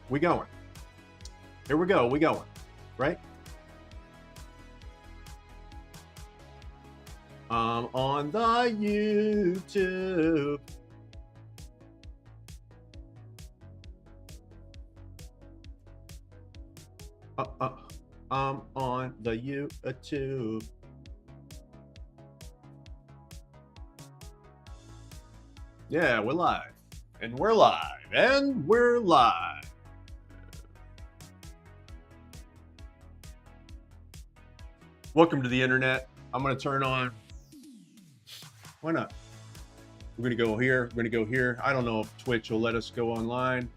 We going. Here we go. We going. Right? On the YouTube. I'm on the YouTube. Yeah, we're live. And we're live. And we're live. Welcome to the internet. I'm going to turn on. Why not? We're going to go here. We're going to go here. I don't know if Twitch will let us go online.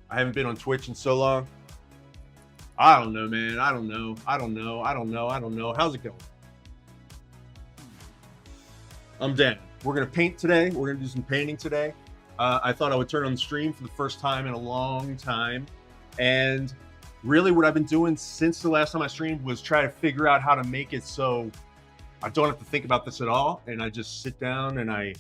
I haven't been on Twitch in so long. I don't know, man. I don't know. How's it going? I'm Dan. We're going to paint today. We're going to do some painting today. I thought I would turn on the stream for the first time in a long time. And really what I've been doing since the last time I streamed was try to figure out how to make it so I don't have to think about this at all. And I just sit down and I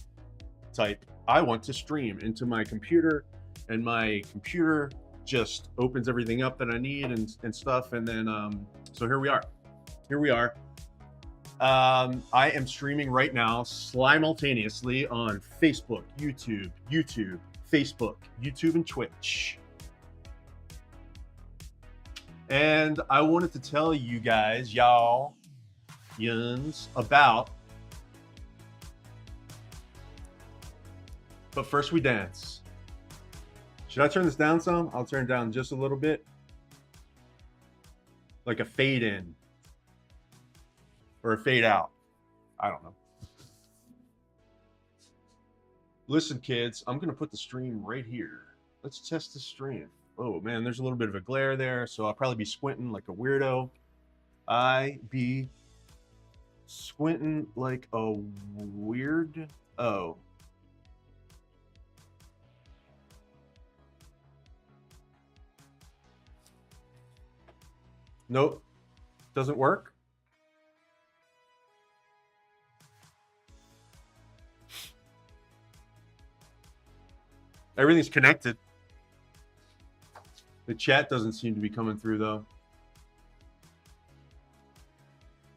type, I want to stream into my computer, and my computer just opens everything up that I need and stuff. And then, so here we are. I am streaming right now simultaneously on Facebook, YouTube, Facebook, YouTube, and Twitch. And I wanted to tell you guys, y'all, about. But first we dance. Should I turn this down some? I'll turn it down just a little bit. Like a fade in. Or a fade out. I don't know. Listen, kids, I'm going to put the stream right here. Let's test the stream. Oh, man, there's a little bit of a glare there, so I'll probably be squinting like a weirdo. I be squinting like a weird. Oh. Nope. Doesn't work. Everything's connected. The chat doesn't seem to be coming through though.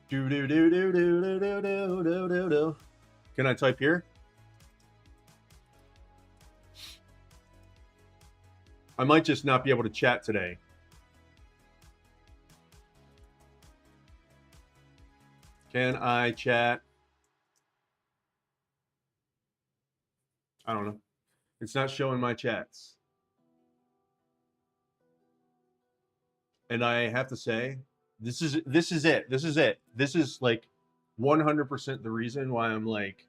Do. Can I type here? I might just not be able to chat today. Can I chat? I don't know. It's not showing my chats. And I have to say, this is it. This is like 100% the reason why I'm like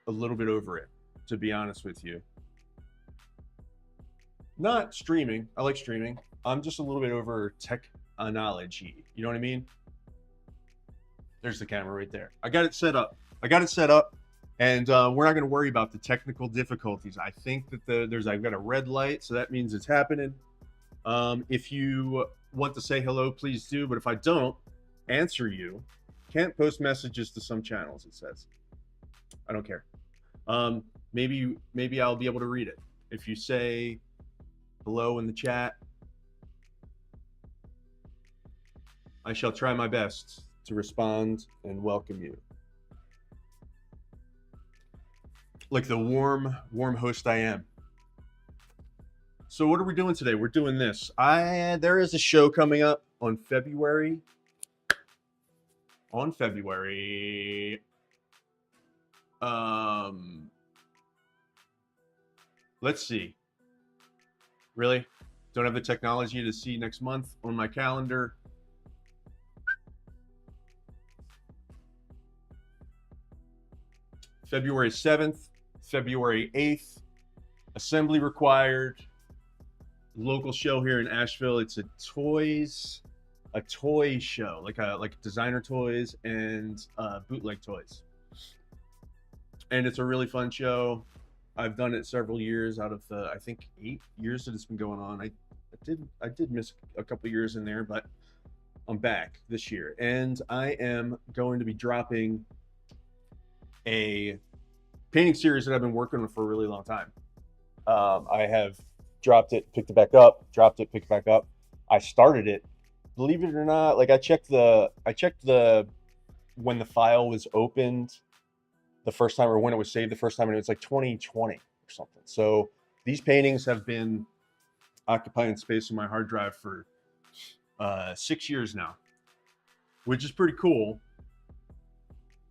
a little bit over it, to be honest with you. Not streaming. I like streaming. I'm just a little bit over technology. You know what I mean? There's the camera right there. I got it set up. And we're not going to worry about the technical difficulties. I think that I've got a red light, so that means it's happening. If you want to say hello, please do. But if I don't answer you, can't post messages to some channels, it says. I don't care. Maybe I'll be able to read it. If you say hello in the chat, I shall try my best to respond and welcome you. Like the warm host I am. So what are we doing today? We're doing this. There is a show coming up on February. Let's see. Really? Don't have the technology to see next month on my calendar. February 7th, February 8th, assembly required. Local show here in Asheville. It's a toy show, like designer toys and bootleg toys. And it's a really fun show. I've done it several years out of the, I think, 8 years that it's been going on. I did miss a couple years in there, but I'm back this year, and I am going to be dropping a painting series that I've been working on for a really long time. I have dropped it, picked it back up, dropped it, picked it back up. I started it. Believe it or not, like I checked the when the file was opened the first time or when it was saved the first time, and it was like 2020 or something. So these paintings have been occupying space in my hard drive for 6 years now, which is pretty cool.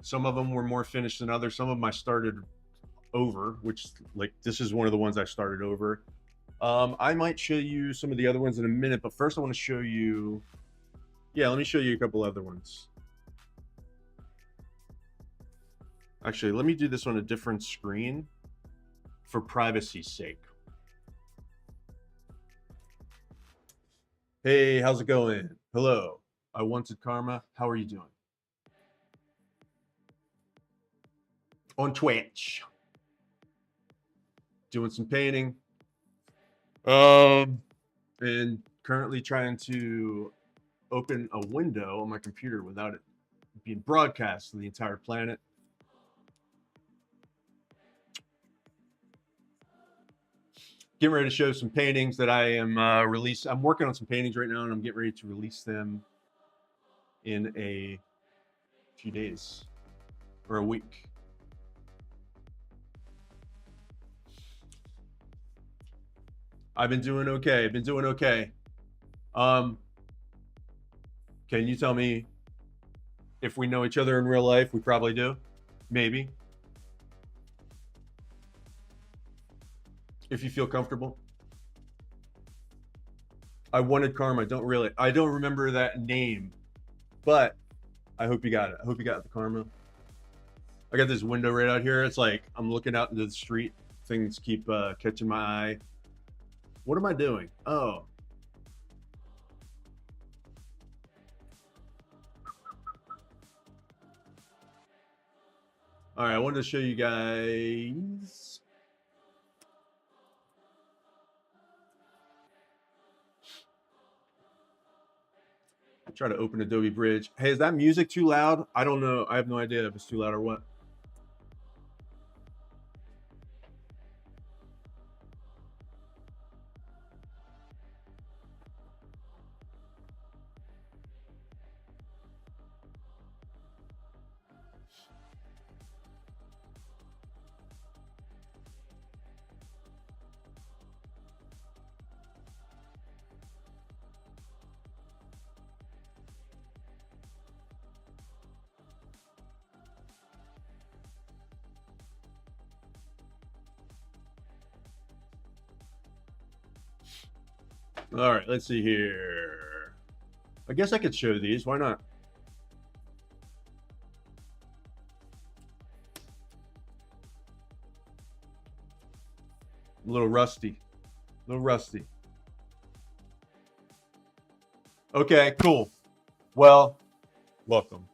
Some of them were more finished than others. Some of them I started over, which like this is one of the ones I started over. I might show you some of the other ones in a minute, but first I want to show you. Yeah, let me show you a couple other ones. Actually, let me do this on a different screen for privacy's sake. Hey, how's it going? Hello. I wanted karma. How are you doing? On Twitch. Doing some painting. And currently trying to open a window on my computer without it being broadcast to the entire planet. Getting ready to show some paintings that I am I'm working on some paintings right now, and I'm getting ready to release them in a few days or a week. I've been doing okay. Can you tell me if we know each other in real life? We probably do. Maybe. If you feel comfortable. I wanted karma. I don't remember that name, but I hope you got it. I hope you got the karma. I got this window right out here. It's like I'm looking out into the street. Things keep catching my eye. What am I doing? Oh. All right, I wanted to show you guys. Try to open Adobe Bridge. Hey, is that music too loud? I don't know. I have no idea if it's too loud or what. All right, let's see here. I guess I could show these. Why not? A little rusty. Okay, cool. Well, welcome.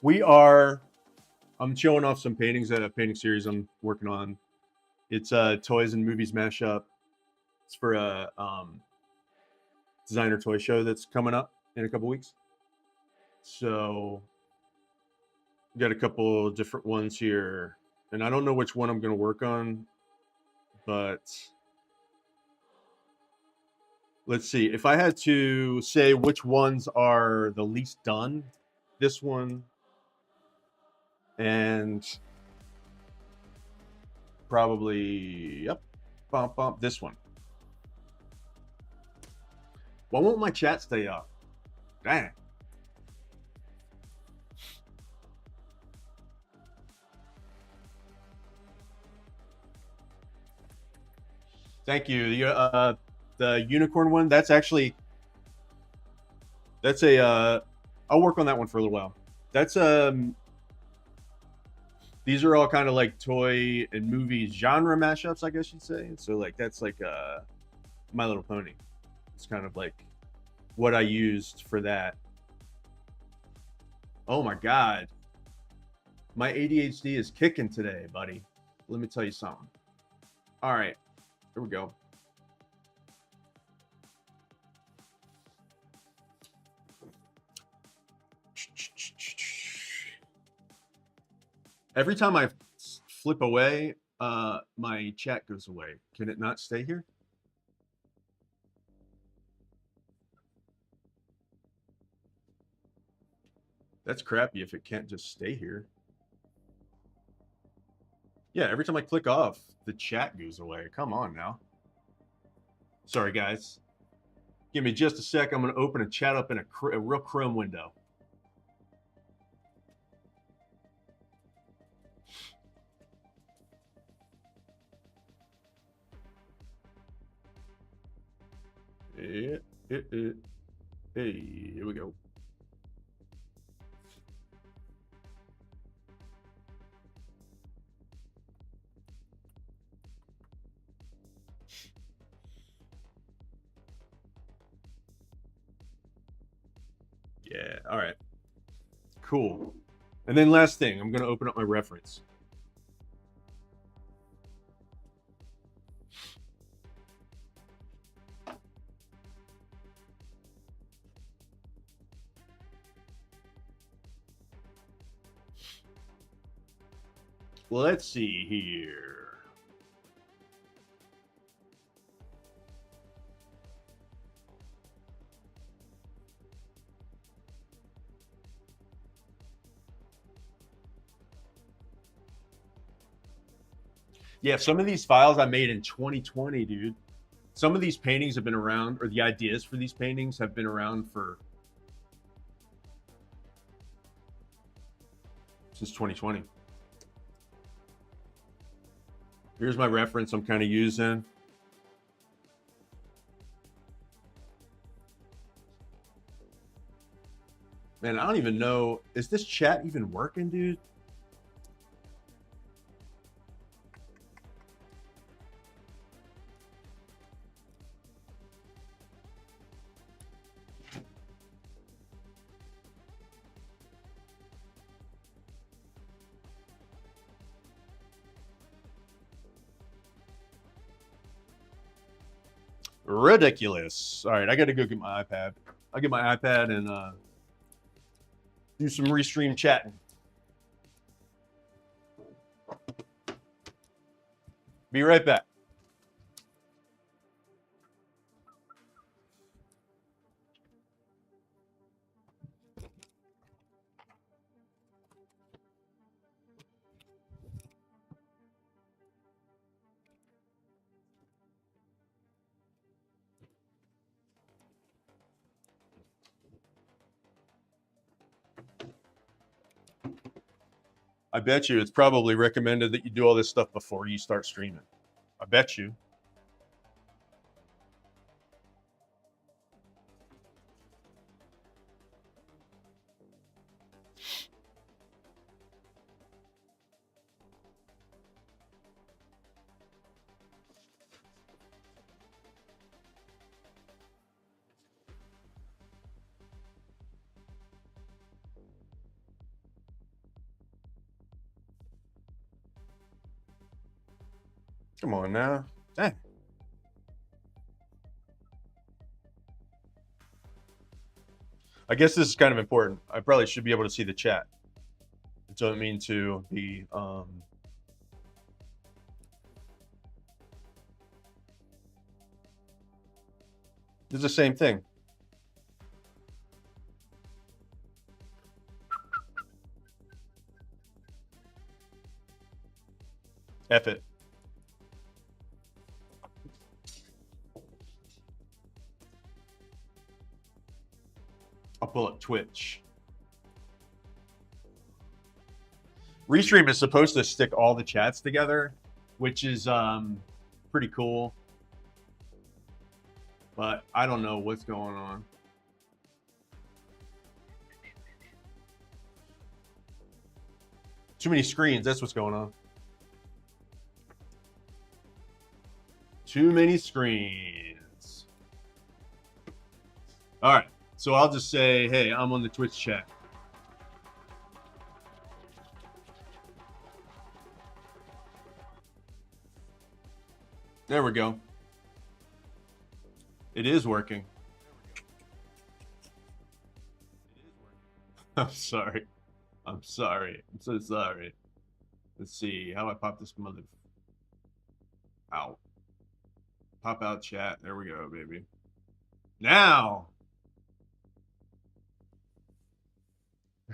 I'm showing off some paintings at a painting series I'm working on. It's a toys and movies mashup. It's for a designer toy show that's coming up in a couple weeks. So we got a couple different ones here, and I don't know which one I'm going to work on, but let's see. If I had to say which ones are the least done, this one and probably this one. Why won't my chat stay up? Dang. Thank you. The unicorn one, that's a I'll work on that one for a little while. That's these are all kind of like toy and movie genre mashups, I guess you'd say. So like that's like My Little Pony. It's kind of like what I used for that. Oh my god. My ADHD is kicking today, buddy. Let me tell you something. All right. Here we go. Every time I flip away, my chat goes away. Can it not stay here? That's crappy if it can't just stay here. Yeah, every time I click off, the chat goes away. Come on now. Sorry, guys. Give me just a sec. I'm going to open a chat up in a real Chrome window. Hey, here we go. Yeah, all right. Cool. And then last thing, I'm going to open up my reference. Let's see here. Yeah, some of these files I made in 2020, dude. Some of these paintings have been around, or the ideas for these paintings have been around for since 2020. Here's my reference I'm kind of using. Man, I don't even know. Is this chat even working, dude? Ridiculous. All right, I got to go get my iPad. I'll get my iPad and do some restream chatting. Be right back. I bet you it's probably recommended that you do all this stuff before you start streaming. I bet you. Come on now. Dang. I guess this is kind of important. I probably should be able to see the chat. It doesn't mean to be it's the same thing. F it. I'll pull up Twitch. Restream is supposed to stick all the chats together, which is pretty cool. But I don't know what's going on. Too many screens, that's what's going on. Too many screens. All right, so I'll just say, hey, I'm on the Twitch chat. There we go. It is working. I'm sorry. I'm sorry. I'm so sorry. Let's see. How do I pop this mother out? Pop out chat. There we go, baby. Now.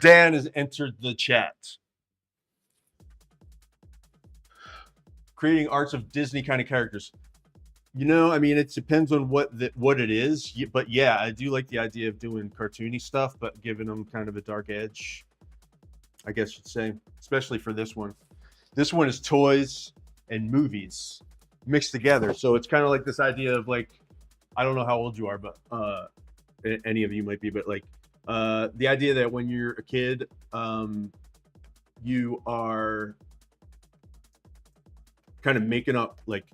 Dan has entered the chat. Creating arts of Disney kind of characters. You know, I mean, it depends on what it is. But yeah, I do like the idea of doing cartoony stuff, but giving them kind of a dark edge, I guess you'd say, especially for this one. This one is toys and movies mixed together. So it's kind of like this idea of like, I don't know how old you are, but any of you might be, but like the idea that when you're a kid, you are kind of making up like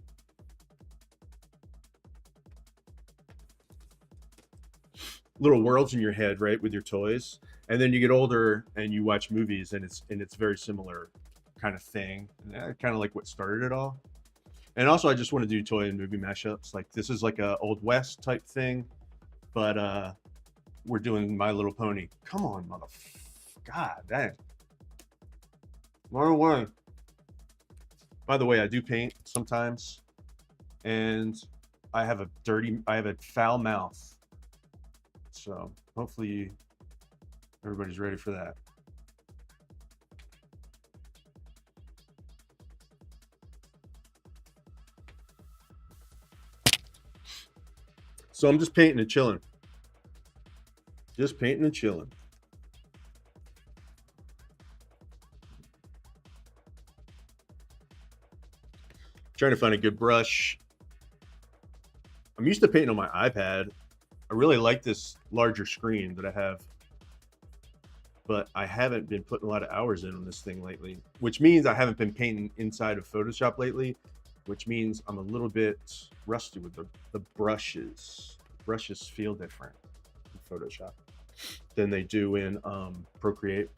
little worlds in your head, right, with your toys, and then you get older and you watch movies, and it's very similar kind of thing, and kind of like what started it all. And also, I just want to do toy and movie mashups. Like this is like a Old West type thing, but we're doing My Little Pony. Come on, God dang. Run away. By the way, I do paint sometimes, and I have a foul mouth. So hopefully everybody's ready for that. So I'm just painting and chilling. Just painting and chilling. Trying to find a good brush. I'm used to painting on my iPad. I really like this larger screen that I have, but I haven't been putting a lot of hours in on this thing lately, which means I haven't been painting inside of Photoshop lately, which means I'm a little bit rusty with the brushes. Brushes feel different in Photoshop than they do in Procreate.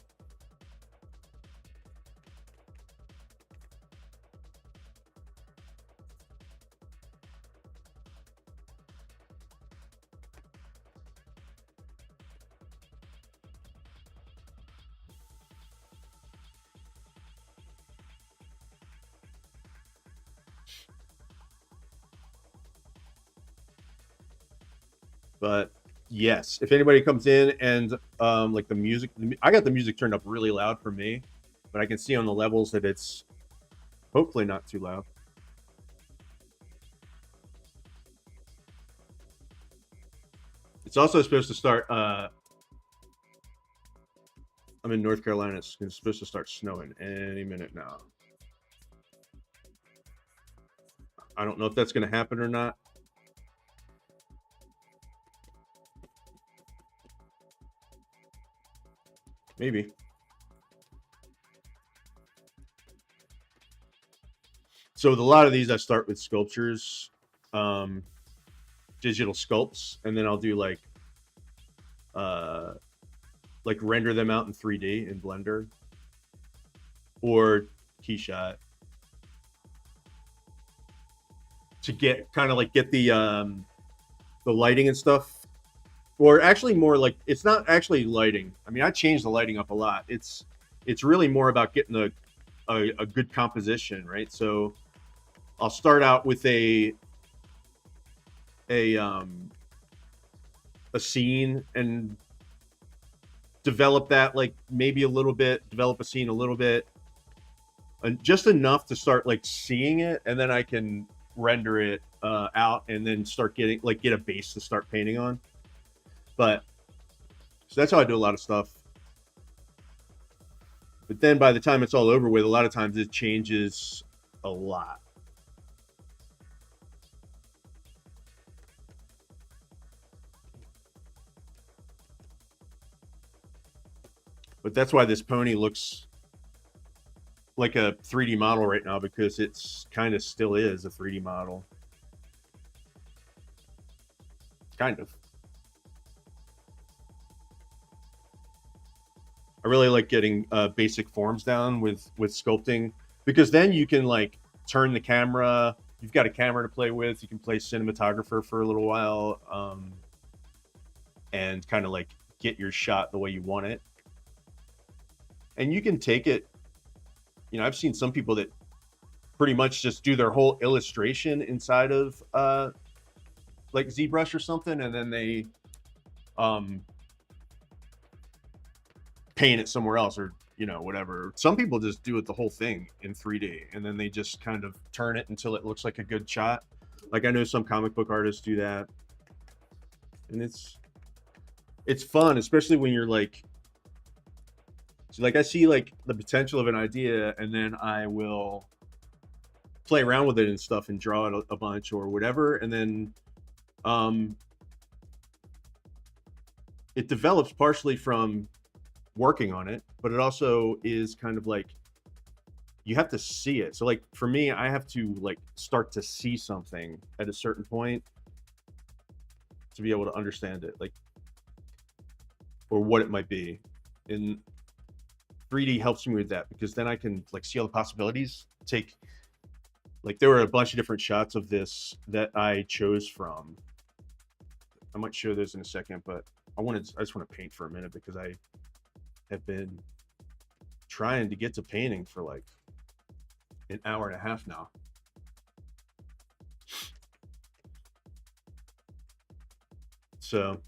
But yes, if anybody comes in and like the music, I got the music turned up really loud for me, but I can see on the levels that it's hopefully not too loud. It's also supposed to start. I'm in North Carolina. It's supposed to start snowing any minute now. I don't know if that's going to happen or not. Maybe. So with a lot of these, I start with sculptures, digital sculpts, and then I'll do like render them out in 3D in Blender or Keyshot to get kind of like get the lighting and stuff. Or actually more like, it's not actually lighting. I mean, I changed the lighting up a lot. It's really more about getting a good composition, right? So I'll start out with a scene and develop that like maybe a little bit, develop a scene a little bit, and just enough to start like seeing it, and then I can render it out and then start getting like get a base to start painting on. But so that's how I do a lot of stuff. But then by the time it's all over with, a lot of times it changes a lot. But that's why this pony looks like a 3D model right now, because it's kind of still is a 3D model. Kind of. I really like getting basic forms down with sculpting, because then you can like turn the camera. You've got a camera to play with. You can play cinematographer for a little while, and kind of like get your shot the way you want it. And you can take it. You know, I've seen some people that pretty much just do their whole illustration inside of like ZBrush or something, and then they paint it somewhere else, or whatever. Some people just do it the whole thing in 3D, and then they just kind of turn it until it looks like a good shot. Like I know some comic book artists do that, and it's fun, especially when you're like, so like I see like the potential of an idea, and then I will play around with it and stuff and draw it a bunch or whatever, and then it develops partially from working on it, but it also is kind of like you have to see it. So like for me, I have to like start to see something at a certain point to be able to understand it, like, or what it might be. And 3D helps me with that, because then I can like see all the possibilities. Like there were a bunch of different shots of this that I chose from. I might show those in a second, but I just want to paint for a minute, because I have been trying to get to painting for like an hour and a half now. So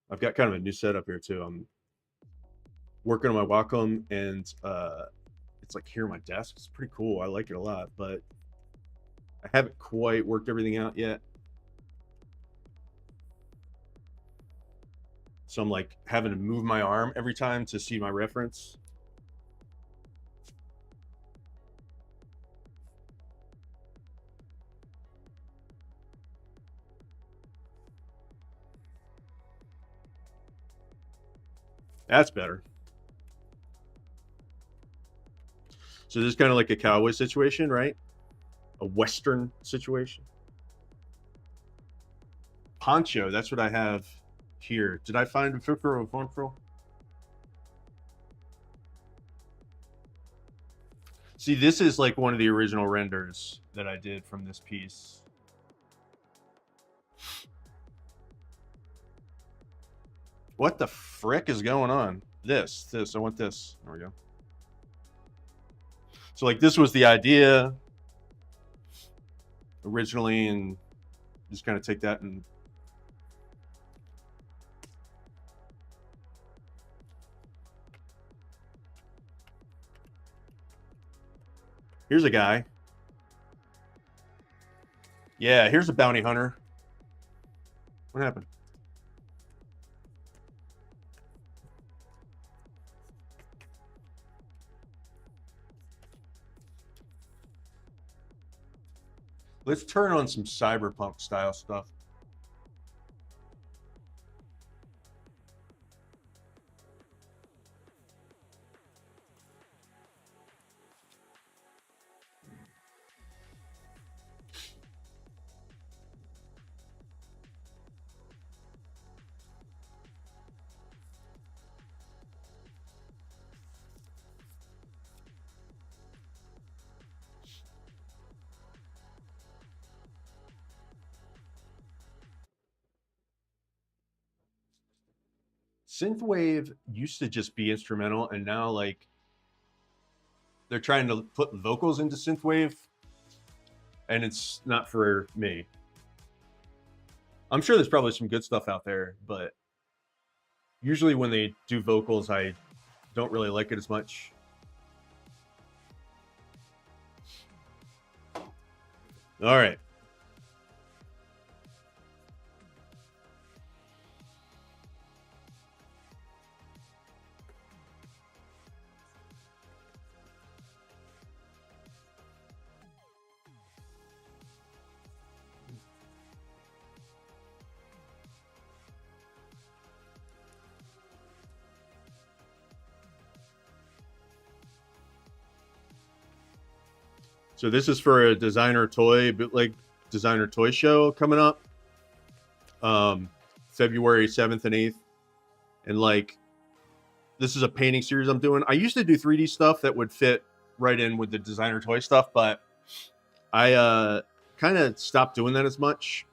I've got kind of a new setup here too. I'm working on my Wacom, and it's like here on my desk. It's pretty cool. I like it a lot, but I haven't quite worked everything out yet. So I'm like having to move my arm every time to see my reference. That's better. So this is kind of like a cowboy situation, right? A Western situation. Poncho, that's what I have here. Did I find a picture of poncho? See, this is like one of the original renders that I did from this piece. What the frick is going on? This, I want this. There we go. So like this was the idea originally, and just kind of take that and here's a guy. Yeah, here's a bounty hunter. What happened? Let's turn on some cyberpunk style stuff. Synthwave used to just be instrumental, and now like they're trying to put vocals into synthwave, and it's not for me. I'm sure there's probably some good stuff out there, but usually when they do vocals, I don't really like it as much. All right. So this is for a designer toy, bootleg designer toy show coming up, February 7th and 8th. And like, this is a painting series I'm doing. I used to do 3D stuff that would fit right in with the designer toy stuff, but I kind of stopped doing that as much.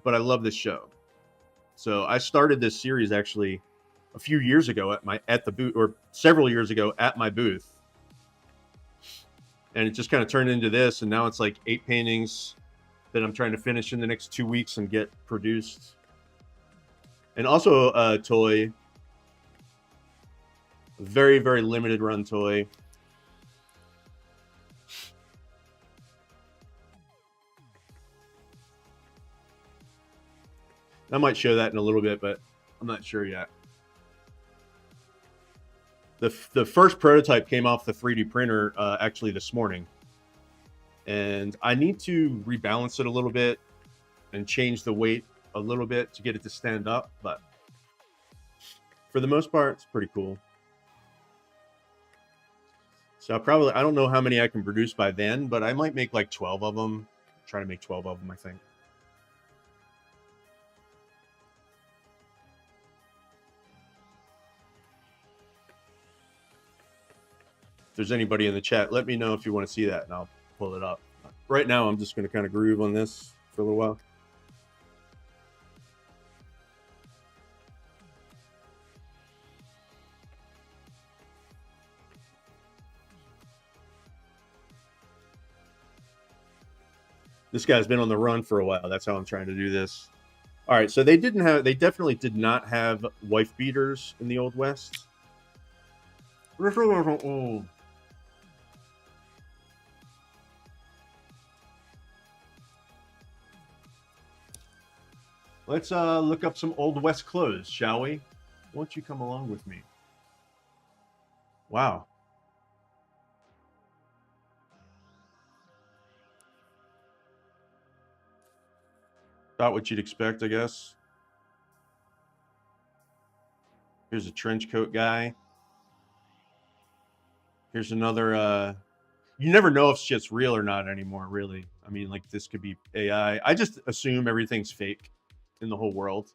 But I love this show. So I started this series actually a few years ago at the booth, or several years ago at my booth. And it just kind of turned into this, and now it's like 8 paintings that I'm trying to finish in the next 2 weeks and get produced. And also a toy, very, very limited run toy. I might show that in a little bit, but I'm not sure yet. The first prototype came off the 3D printer actually this morning. And I need to rebalance it a little bit and change the weight a little bit to get it to stand up. But for the most part, it's pretty cool. So I don't know how many I can produce by then, but I might make like 12 of them. Try to make 12 of them, I think. If there's anybody in the chat, let me know if you want to see that and I'll pull it up. Right now, I'm just going to kind of groove on this for a little while. This guy's been on the run for a while. That's how I'm trying to do this. All right, so they definitely did not have wife beaters in the Old West. Let's look up some Old West clothes, shall we? Why don't you come along with me? Wow. About what you'd expect, I guess. Here's a trench coat guy. Here's another. You never know if shit's real or not anymore, really. I mean, like, this could be AI. I just assume everything's fake in the whole world.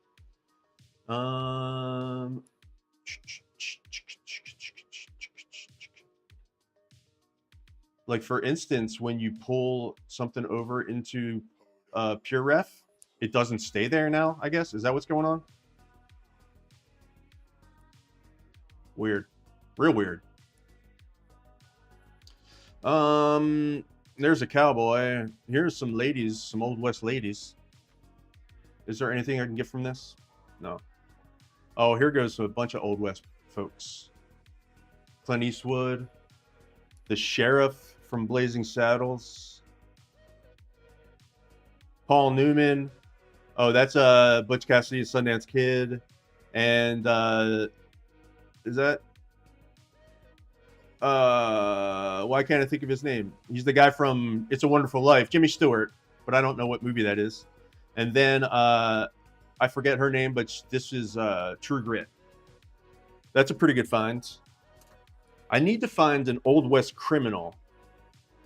Like, for instance, when you pull something over into Pure Ref, it doesn't stay there now, I guess. Is that what's going on? Weird. Real weird. There's a cowboy. Here's some ladies, some Old West ladies. Is there anything I can get from this? No. Oh, here goes a bunch of Old West folks. Clint Eastwood. The sheriff from Blazing Saddles. Paul Newman. Oh, that's Butch Cassidy, Sundance Kid. And is that why can't I think of his name? He's the guy from It's a Wonderful Life, Jimmy Stewart, but I don't know what movie that is. And then I forget her name, but this is True Grit. That's a pretty good find. I need to find an Old West criminal,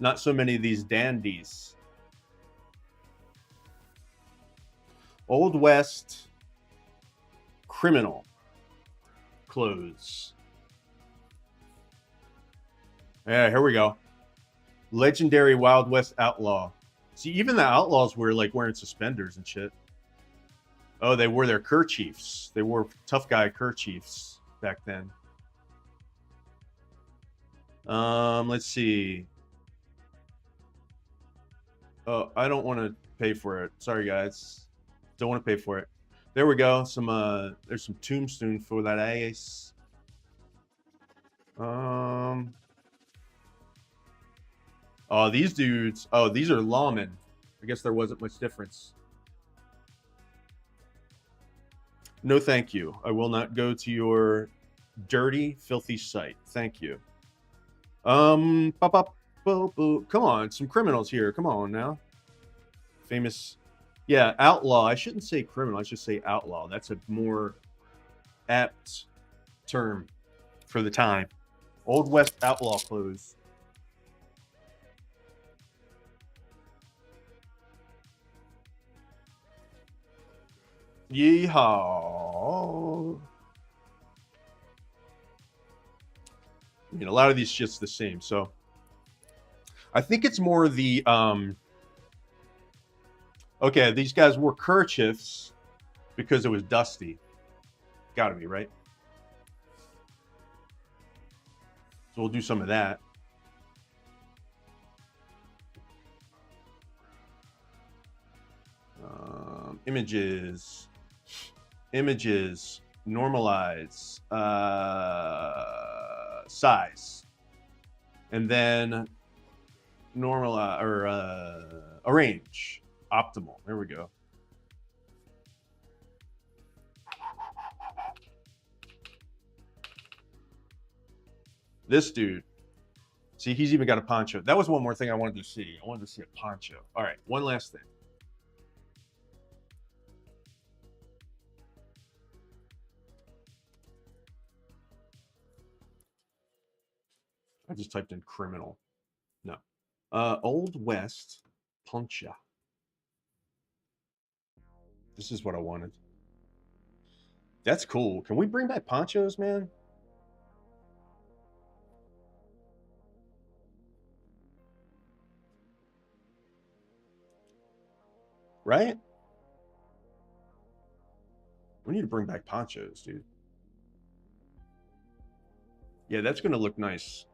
not so many of these dandies. Old West criminal clothes. Yeah, here we go. Legendary Wild West outlaw. See, even the outlaws were like wearing suspenders and shit. Oh, they wore their kerchiefs. They wore tough guy kerchiefs back then. Let's see. Oh, I don't want to pay for it. Sorry, guys. Don't want to pay for it. There we go. Some there's some tombstone for that ace. Oh, these dudes. Oh, these are lawmen. I guess there wasn't much difference. No, thank you. I will not go to your dirty, filthy site. Thank you. Come on, some criminals here. Come on now. Famous, yeah, outlaw. I shouldn't say criminal. I should say outlaw. That's a more apt term for the time. Old West outlaw clothes. Yeehaw. I mean, a lot of these shit's the same. So I think it's more the okay, these guys wore kerchiefs because it was dusty. Gotta be, right? So we'll do some of that. Images. images, normalize, size, and then normalize or arrange, optimal. There we go. This dude, see, he's even got a poncho. That was one more thing I wanted to see. I wanted to see a poncho. All right, one last thing. I just typed in criminal. No. Old West poncho. This is what I wanted. That's cool. Can we bring back ponchos, man? Right? We need to bring back ponchos, dude. Yeah, that's gonna look nice.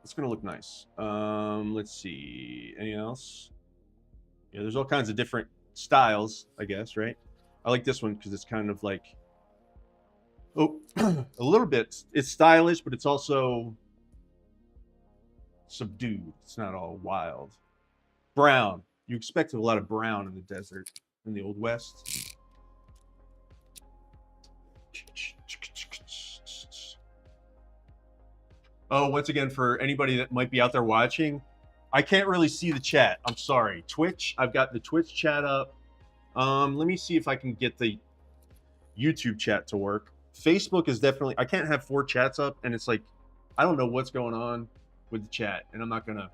It's gonna look nice. Let's see. Anything else? Yeah, there's all kinds of different styles, I guess, right? I like this one because it's kind of like, oh, a little bit. It's stylish, but it's also subdued. It's not all wild. Brown. You expect a lot of brown in the desert, in the Old West. Oh, once again, for anybody that might be out there watching, I can't really see the chat. I'm sorry. Twitch, I've got the Twitch chat up. Let me see if I can get the YouTube chat to work. Facebook is definitely, I can't have 4 chats up, and it's like, I don't know what's going on with the chat, and I'm not gonna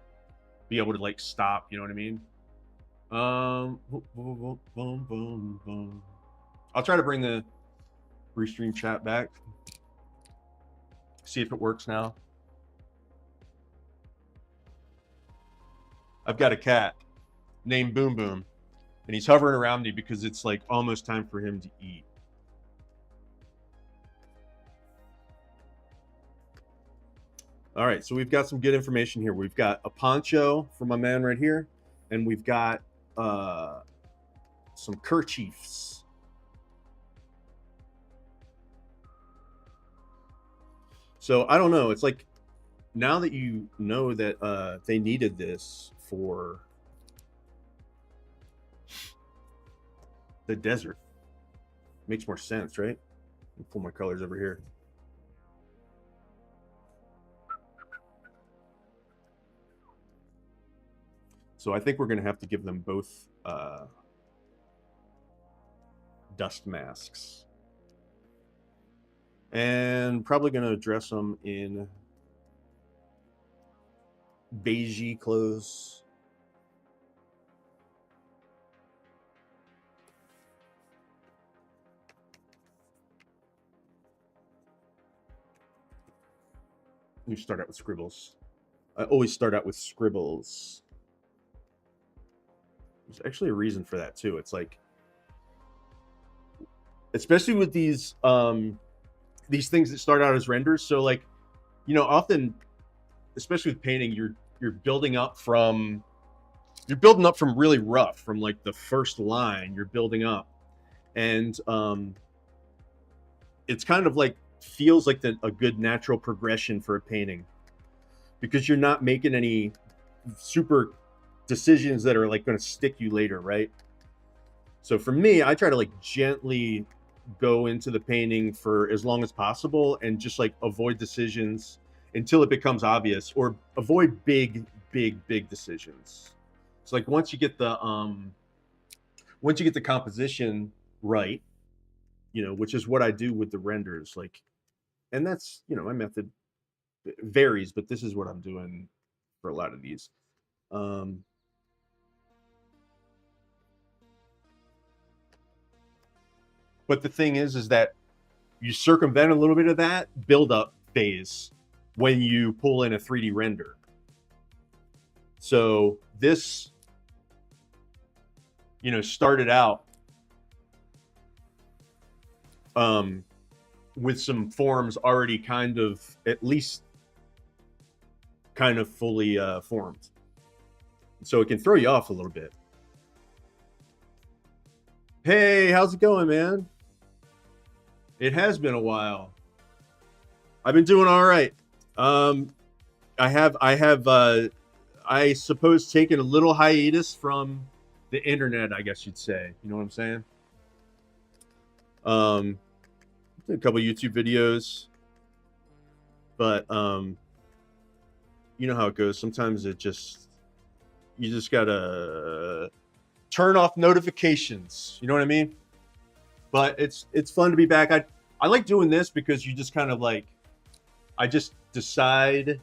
be able to like stop, you know what I mean? I'll try to bring the restream chat back. See if it works now. I've got a cat named Boom Boom, and he's hovering around me because it's like almost time for him to eat. All right, so we've got some good information here. We've got a poncho for my man right here, and we've got some kerchiefs. So I don't know. It's like, now that you know that they needed this for the desert, makes more sense, right? Let me pull my colors over here. So I think we're going to have to give them both dust masks. And probably going to dress them in beigey clothes. You start out with scribbles. I always start out with scribbles. There's actually a reason for that too. It's like, especially with these things that start out as renders. So like, you know, often, especially with painting, you're building up from really rough, from like the first line. You're building up, and it's kind of like, feels like a good natural progression for a painting, because you're not making any super decisions that are like going to stick you later, right? So for me, I try to like gently go into the painting for as long as possible and just like avoid decisions until it becomes obvious, or avoid big decisions. So like once you get the composition right, you know, which is what I do with the renders, like, and that's, you know, my method varies, but this is what I'm doing for a lot of these. But the thing is that you circumvent a little bit of that build-up phase when you pull in a 3D render. So this, you know, started out with some forms already kind of, at least kind of fully formed. So it can throw you off a little bit. Hey, how's it going, man? It has been a while. I've been doing all right. Um, I suppose taken a little hiatus from the internet. I guess you'd say. You know what I'm saying? Um, did a couple YouTube videos, but you know how it goes. Sometimes you just gotta turn off notifications. You know what I mean? But it's fun to be back. I like doing this because you just kind of like I just decide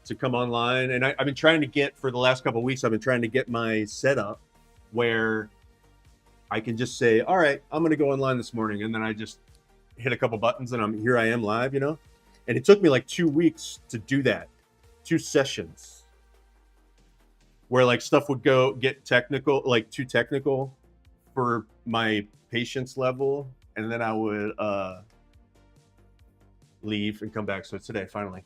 to come online, and I've been trying to get for the last couple of weeks. I've been trying to get my setup where I can just say, "All right, I'm going to go online this morning," and then I just hit a couple buttons, and I am live. You know, and it took me like 2 weeks to do that, 2 sessions, where like stuff would go get technical, like too technical for my patience level, and then I would leave and come back. So today, finally,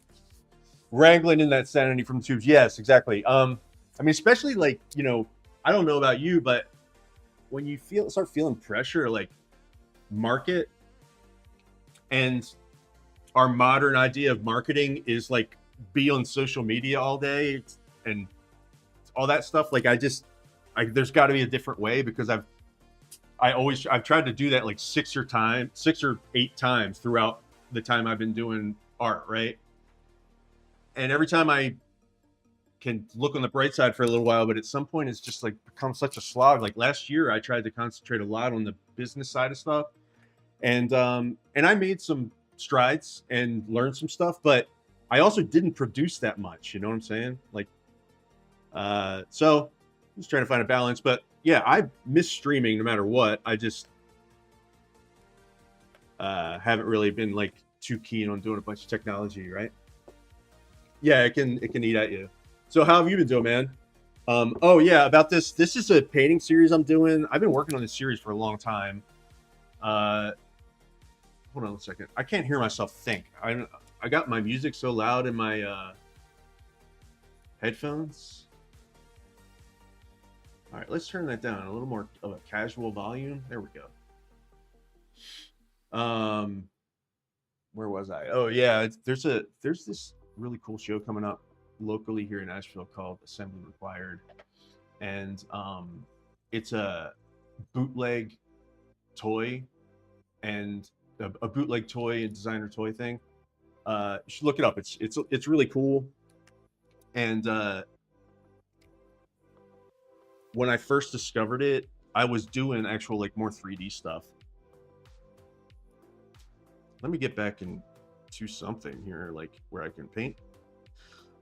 wrangling in that sanity from the tubes. Yes, exactly. I mean, especially like I don't know about you, but when you start feeling pressure, like market and our modern idea of marketing is like be on social media all day and all that stuff. Like there's got to be a different way because I've tried to do that like 6 or 8 times throughout the time I've been doing art, right? And every time I can look on the bright side for a little while, but at some point it's just like become such a slog. Like last year, I tried to concentrate a lot on the business side of stuff, and I made some strides and learned some stuff, but I also didn't produce that much. You know what I'm saying? Like, so I'm just trying to find a balance. But yeah, I miss streaming no matter what. I just haven't really been like too keen on doing a bunch of technology, right? Yeah, it can eat at you. So how have you been doing, man? Oh yeah, about this. This is a painting series I'm doing. I've been working on this series for a long time. Uh, hold on a second. I can't hear myself think. I got my music so loud in my headphones. All right, let's turn that down a little more of a casual volume. There we go. Where was I? Oh yeah, there's this really cool show coming up locally here in Nashville called Assembly Required, and it's a bootleg toy and a bootleg toy and designer toy thing. You should look it up. It's really cool. And when I first discovered it, I was doing actual like more 3D stuff. Let me get back into something here, like where I can paint.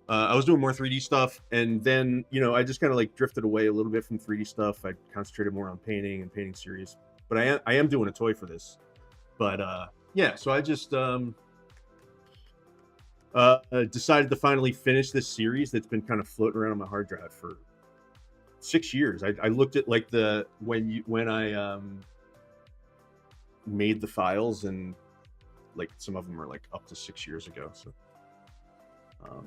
I was doing more 3D stuff, and then I just kind of like drifted away a little bit from 3D stuff. I concentrated more on painting and painting series, but I am doing a toy for this. But yeah, so I just decided to finally finish this series that's been kind of floating around on my hard drive for 6 years. I looked at like when I made the files, and like some of them are like up to 6 years ago. So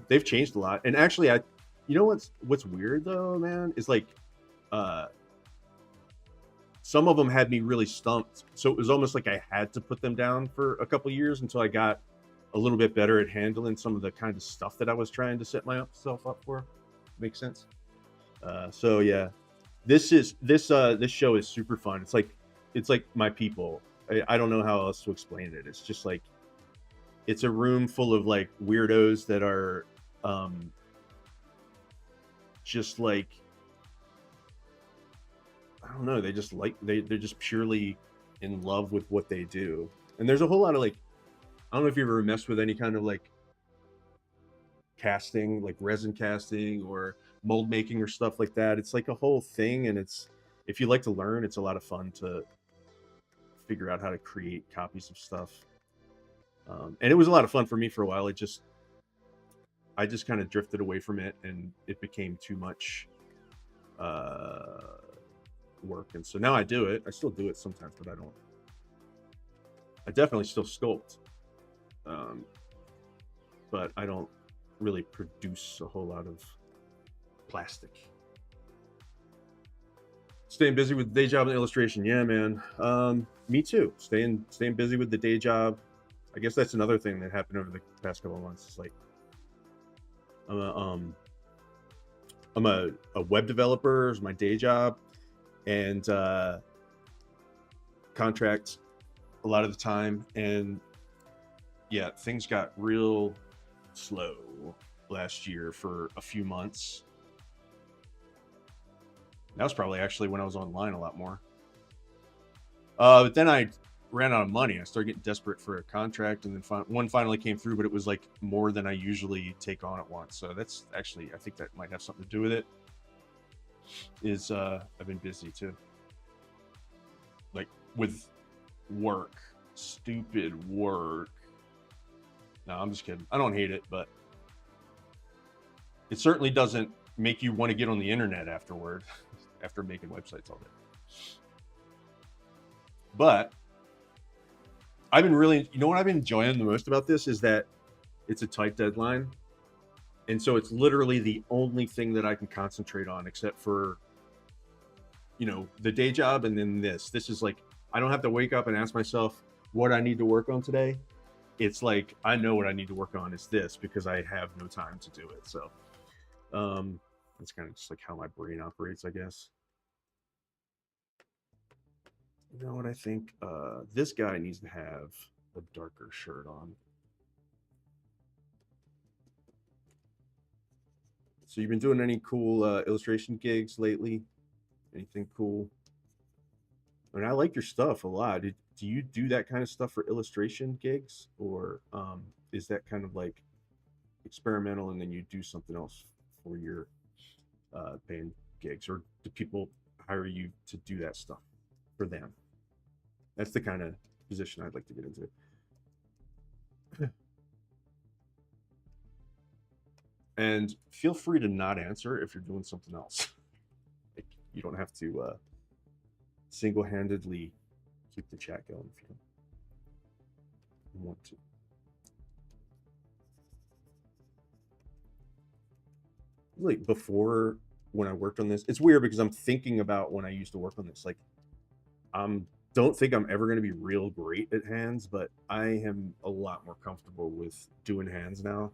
they've changed a lot. And actually, what's weird though, man, is like some of them had me really stumped. So it was almost like I had to put them down for a couple years until I got a little bit better at handling some of the kind of stuff that I was trying to set myself up for. Makes sense. So yeah, this show is super fun. It's like my people. I don't know how else to explain it. It's just like it's a room full of like weirdos that are just like, I don't know, they're just purely in love with what they do. And there's a whole lot of like, I don't know if you ever messed with any kind of like casting, like resin casting or mold making or stuff like that. It's like a whole thing, and if you like to learn, it's a lot of fun to figure out how to create copies of stuff. And it was a lot of fun for me for a while. I just kind of drifted away from it, and it became too much work. And so now I do it. I still do it sometimes, but I definitely still sculpt. But I don't really produce a whole lot of plastic. Staying busy with the day job and illustration. Yeah, man. Me too. Staying busy with the day job. I guess that's another thing that happened over the past couple of months. It's like I'm a I'm a web developer is my day job, and contract a lot of the time. And yeah, things got real slow last year for a few months. That was probably actually when I was online a lot more. But then I ran out of money. I started getting desperate for a contract, and then one finally came through, but it was like more than I usually take on at once. So that's actually, I think that might have something to do with it. Is I've been busy too, like with work, stupid work. No, I'm just kidding. I don't hate it, but it certainly doesn't make you want to get on the internet afterward, after making websites all day. But I've been really, you know what I've been enjoying the most about this is that it's a tight deadline. And so it's literally the only thing that I can concentrate on, except for, you know, the day job. And then this is like, I don't have to wake up and ask myself what I need to work on today. It's like, I know what I need to work on is this, because I have no time to do it. So that's kind of just like how my brain operates, I guess. You know what I think? This guy needs to have a darker shirt on. So you've been doing any cool illustration gigs lately? Anything cool? I mean, I like your stuff a lot. Do you do that kind of stuff for illustration gigs, or is that kind of like experimental and then you do something else for your paying gigs, or do people hire you to do that stuff for them? That's the kind of position I'd like to get into. And feel free to not answer if you're doing something else. Like, you don't have to single-handedly keep the chat going if you don't want to. Like before, when I worked on this, it's weird because I'm thinking about when I used to work on this. Like, don't think I'm ever going to be real great at hands, but I am a lot more comfortable with doing hands now.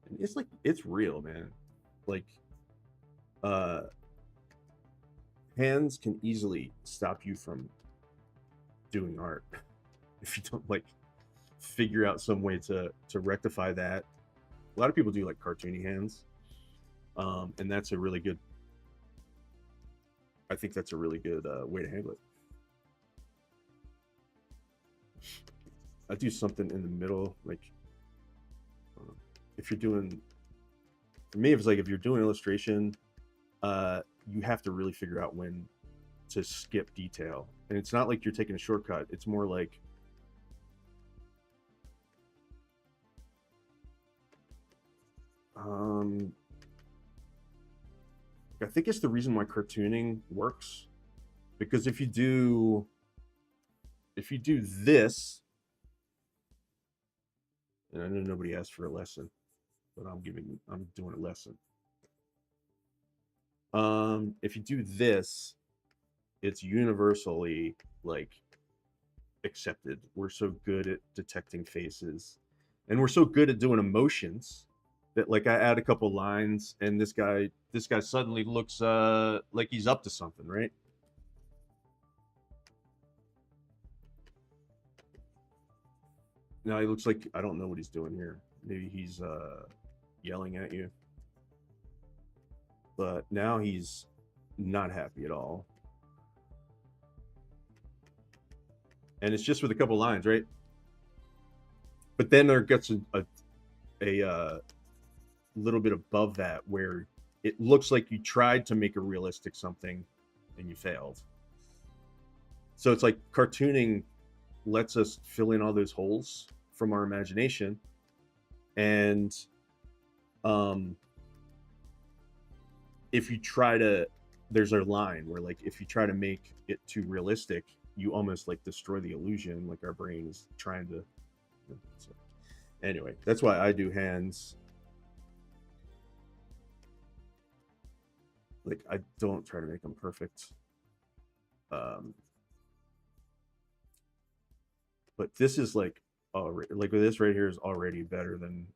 And it's like, it's real, man. Like, hands can easily stop you from doing art if you don't like figure out some way to rectify that. A lot of people do like cartoony hands, and that's a really good, I think that's a really good way to handle it. I do something in the middle, like if you're doing, for me, it's like if you're doing illustration, you have to really figure out when to skip detail. And it's not like you're taking a shortcut. It's more like, I think it's the reason why cartooning works, because if you do this, and I know nobody asked for a lesson, but I'm doing a lesson. If you do this, it's universally like accepted. We're so good at detecting faces, and we're so good at doing emotions that, like, I add a couple lines and this guy suddenly looks like he's up to something, right? Now he looks like, I don't know what he's doing here. Maybe he's yelling at you, but now he's not happy at all. And it's just with a couple lines, right? But then there gets a little bit above that where it looks like you tried to make a realistic something and you failed. So it's like cartooning lets us fill in all those holes from our imagination. And if you try to, there's a line where, like, if you try to make it too realistic, you almost like destroy the illusion. Like, our brain is trying to, so anyway, that's why I do hands. Like, I don't try to make them perfect. But this is like already, like this right here is already better than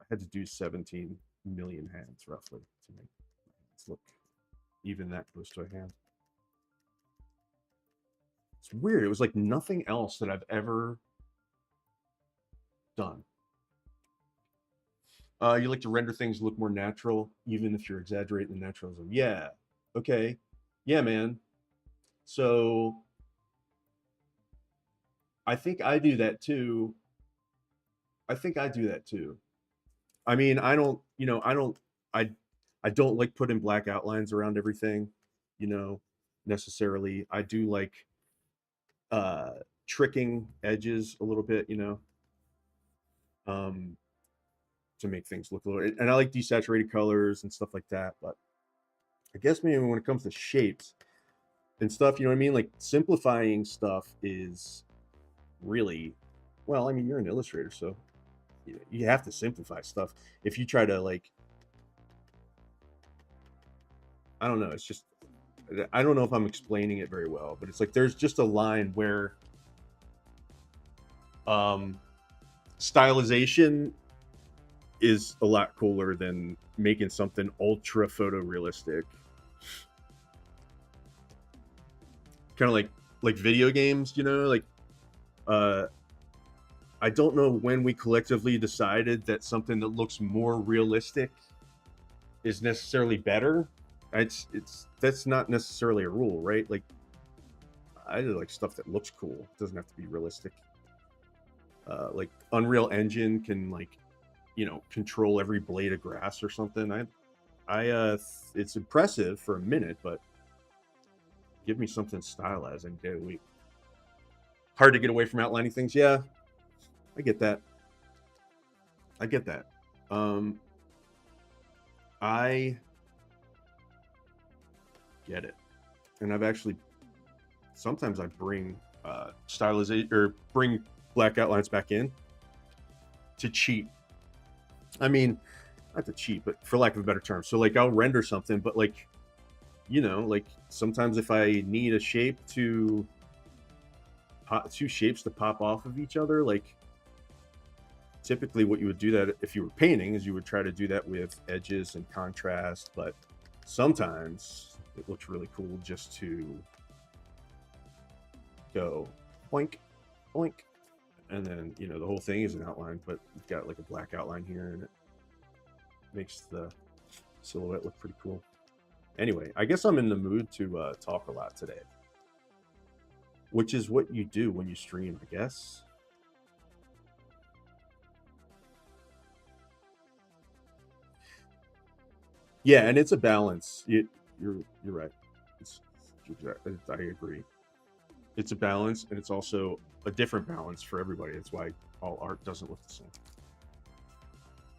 I had to do 17 million hands roughly to make hands look even that close to a hand. It's weird. It was like nothing else that I've ever done. You like to render things look more natural, even if you're exaggerating the naturalism. Yeah. Okay. Yeah, man. So I think I do that too. I think I do that too. I mean, I don't, I, I don't like putting black outlines around everything, you know, necessarily. I do like uh tricking edges a little bit, um, to make things look a little, and I like desaturated colors and stuff like that. But I guess maybe when it comes to shapes and stuff, you know what I mean? Like simplifying stuff is really, well, I mean, you're an illustrator, so you have to simplify stuff. If you try to like, I don't know, it's just, I don't know if I'm explaining it very well, but it's like there's just a line where um stylization is a lot cooler than making something ultra photorealistic. Kind of like video games, like uh I don't know when we collectively decided that something that looks more realistic is necessarily better. It's that's not necessarily a rule, right? Like I do like stuff that looks cool. It doesn't have to be realistic. Like Unreal Engine can like, control every blade of grass or something. It's impressive for a minute, but give me something stylized any day of the week. Hard to get away from outlining things. Yeah, I get that. I get that. I get it. And I've actually, sometimes I bring stylization or bring black outlines back in to cheat. I mean, not to cheat, but for lack of a better term. So like I'll render something, but like, like sometimes if I need a shape to two shapes to pop off of each other, like typically what you would do that if you were painting is you would try to do that with edges and contrast, but sometimes it looks really cool just to go boink, boink, and then the whole thing is an outline, but you've got like a black outline here, and it makes the silhouette look pretty cool. Anyway, I guess I'm in the mood to talk a lot today, which is what you do when you stream, I guess. Yeah, and it's a balance. You're right. I agree. It's a balance, and it's also a different balance for everybody. That's why all art doesn't look the same,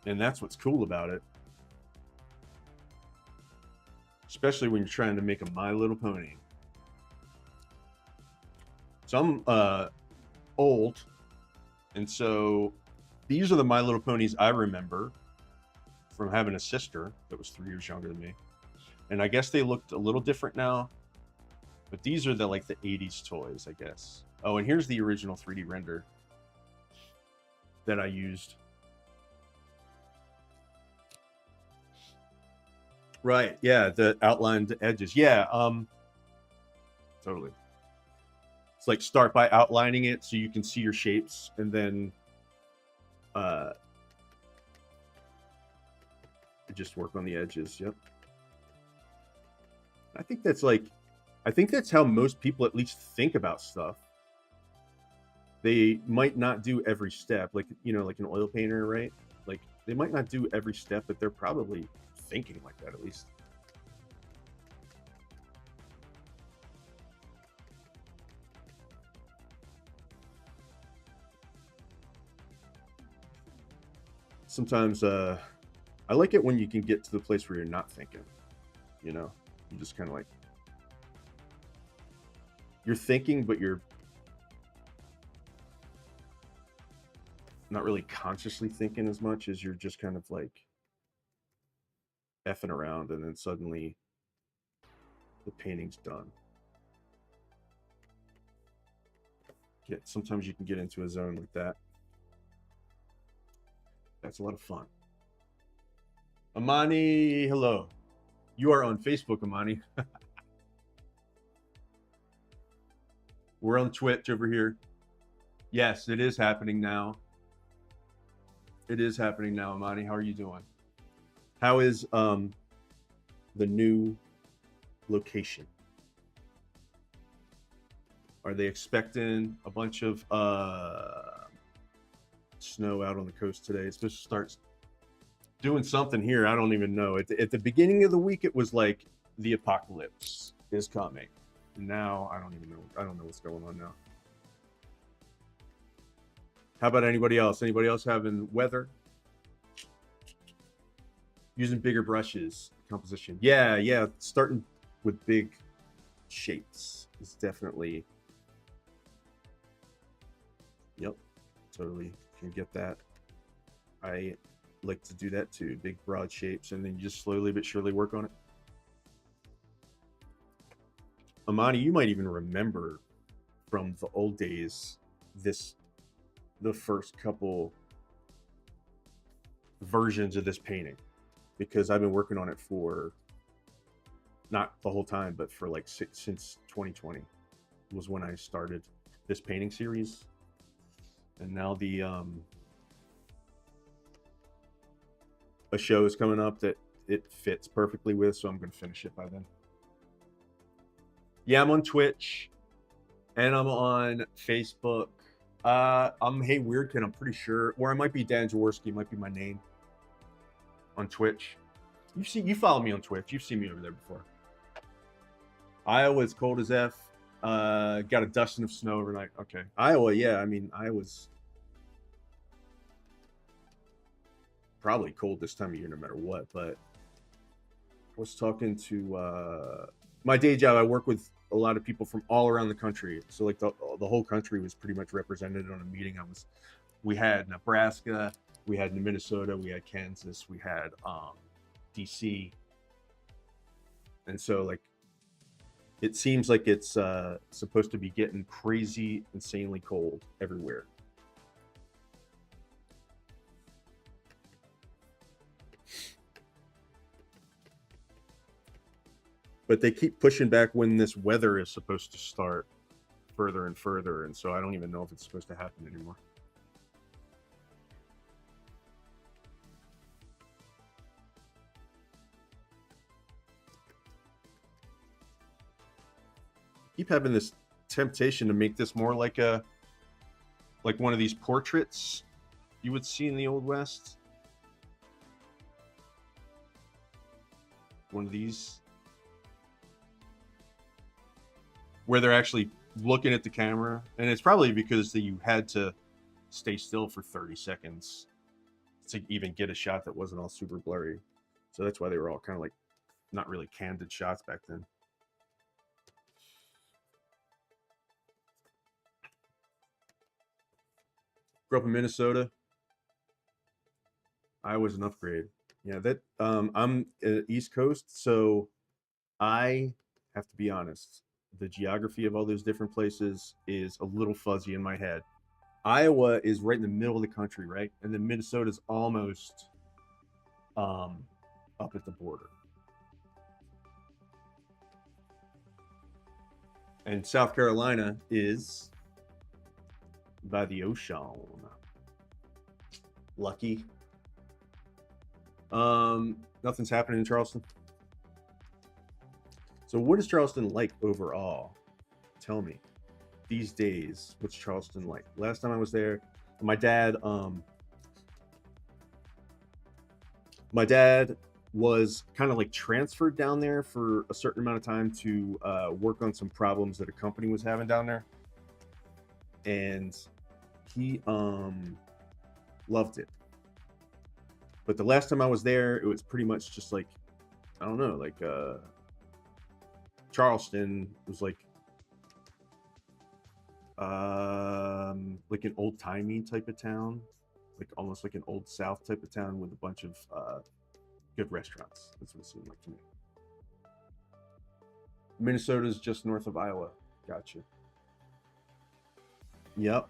and that's what's cool about it. Especially when you're trying to make a My Little Pony. So I'm old, and so these are the My Little Ponies I remember from having a sister that was 3 years younger than me. And I guess they looked a little different now, but these are the 80s toys, I guess. Oh, and here's the original 3D render that I used. Right, yeah, the outlined edges. Yeah, totally. It's like start by outlining it so you can see your shapes, and then just work on the edges. Yep. I think that's how most people at least think about stuff. They might not do every step, like like an oil painter, right? Like they might not do every step, but they're probably thinking like that at least. Sometimes I like it when you can get to the place where you're not thinking. You just kind of like you're thinking, but you're not really consciously thinking as much as you're just kind of like effing around, and then suddenly the painting's done. Sometimes you can get into a zone like that. That's a lot of fun. Amani, hello. You are on Facebook, Amani. We're on Twitch over here. Yes, it is happening now. It is happening now, Amani. How are you doing? How is the new location? Are they expecting a bunch of snow out on the coast today? It's supposed to start doing something here. I don't even know. At the beginning of the week, it was like the apocalypse is coming. Now I don't even know. I don't know what's going on now. How about anybody else? Anybody else having weather? Using bigger brushes, composition. Yeah. Starting with big shapes is definitely. Yep, totally can get that. I like to do that too. Big broad shapes, and then you just slowly but surely work on it. Amani, you might even remember from the old days the first couple versions of this painting, because I've been working on it for not the whole time, but for like since 2020 was when I started this painting series. And now a show is coming up that it fits perfectly with, so I'm going to finish it by then. Yeah, I'm on Twitch and I'm on Facebook. I'm Hey Weirdkid, I'm pretty sure, or I might be Dan Jaworski, might be my name on Twitch. You follow me on Twitch. You've seen me over there before. Iowa is cold as F. Got a dusting of snow overnight. Okay, Iowa. Yeah, I mean Iowa's probably cold this time of year, no matter what. But I was talking to my day job. I work with a lot of people from all around the country. So like the whole country was pretty much represented on a meeting. We had Nebraska, we had Minnesota, we had Kansas, we had DC, and so like it seems like it's supposed to be getting crazy, insanely cold everywhere. But they keep pushing back when this weather is supposed to start further and further, and so I don't even know if it's supposed to happen anymore. Keep having this temptation to make this more like one of these portraits you would see in the Old West. One of these where they're actually looking at the camera, and it's probably because you had to stay still for 30 seconds to even get a shot that wasn't all super blurry. So that's why they were all kind of like not really candid shots back then. Grew up in Minnesota. Iowa's an upgrade. Yeah, that I'm East Coast, so I have to be honest. The geography of all those different places is a little fuzzy in my head. Iowa is right in the middle of the country, right? And then Minnesota's almost up at the border. And South Carolina is by the ocean. Lucky. Nothing's happening in Charleston. So what is Charleston like overall? Tell me. These days, what's Charleston like? Last time I was there, my dad was kind of like transferred down there for a certain amount of time to work on some problems that a company was having down there. And he loved it. But the last time I was there, it was pretty much just like, I don't know, like Charleston was like an old-timey type of town, like almost like an old South type of town with a bunch of good restaurants. That's what it seemed like to me. Minnesota's just north of Iowa. Gotcha. Yep.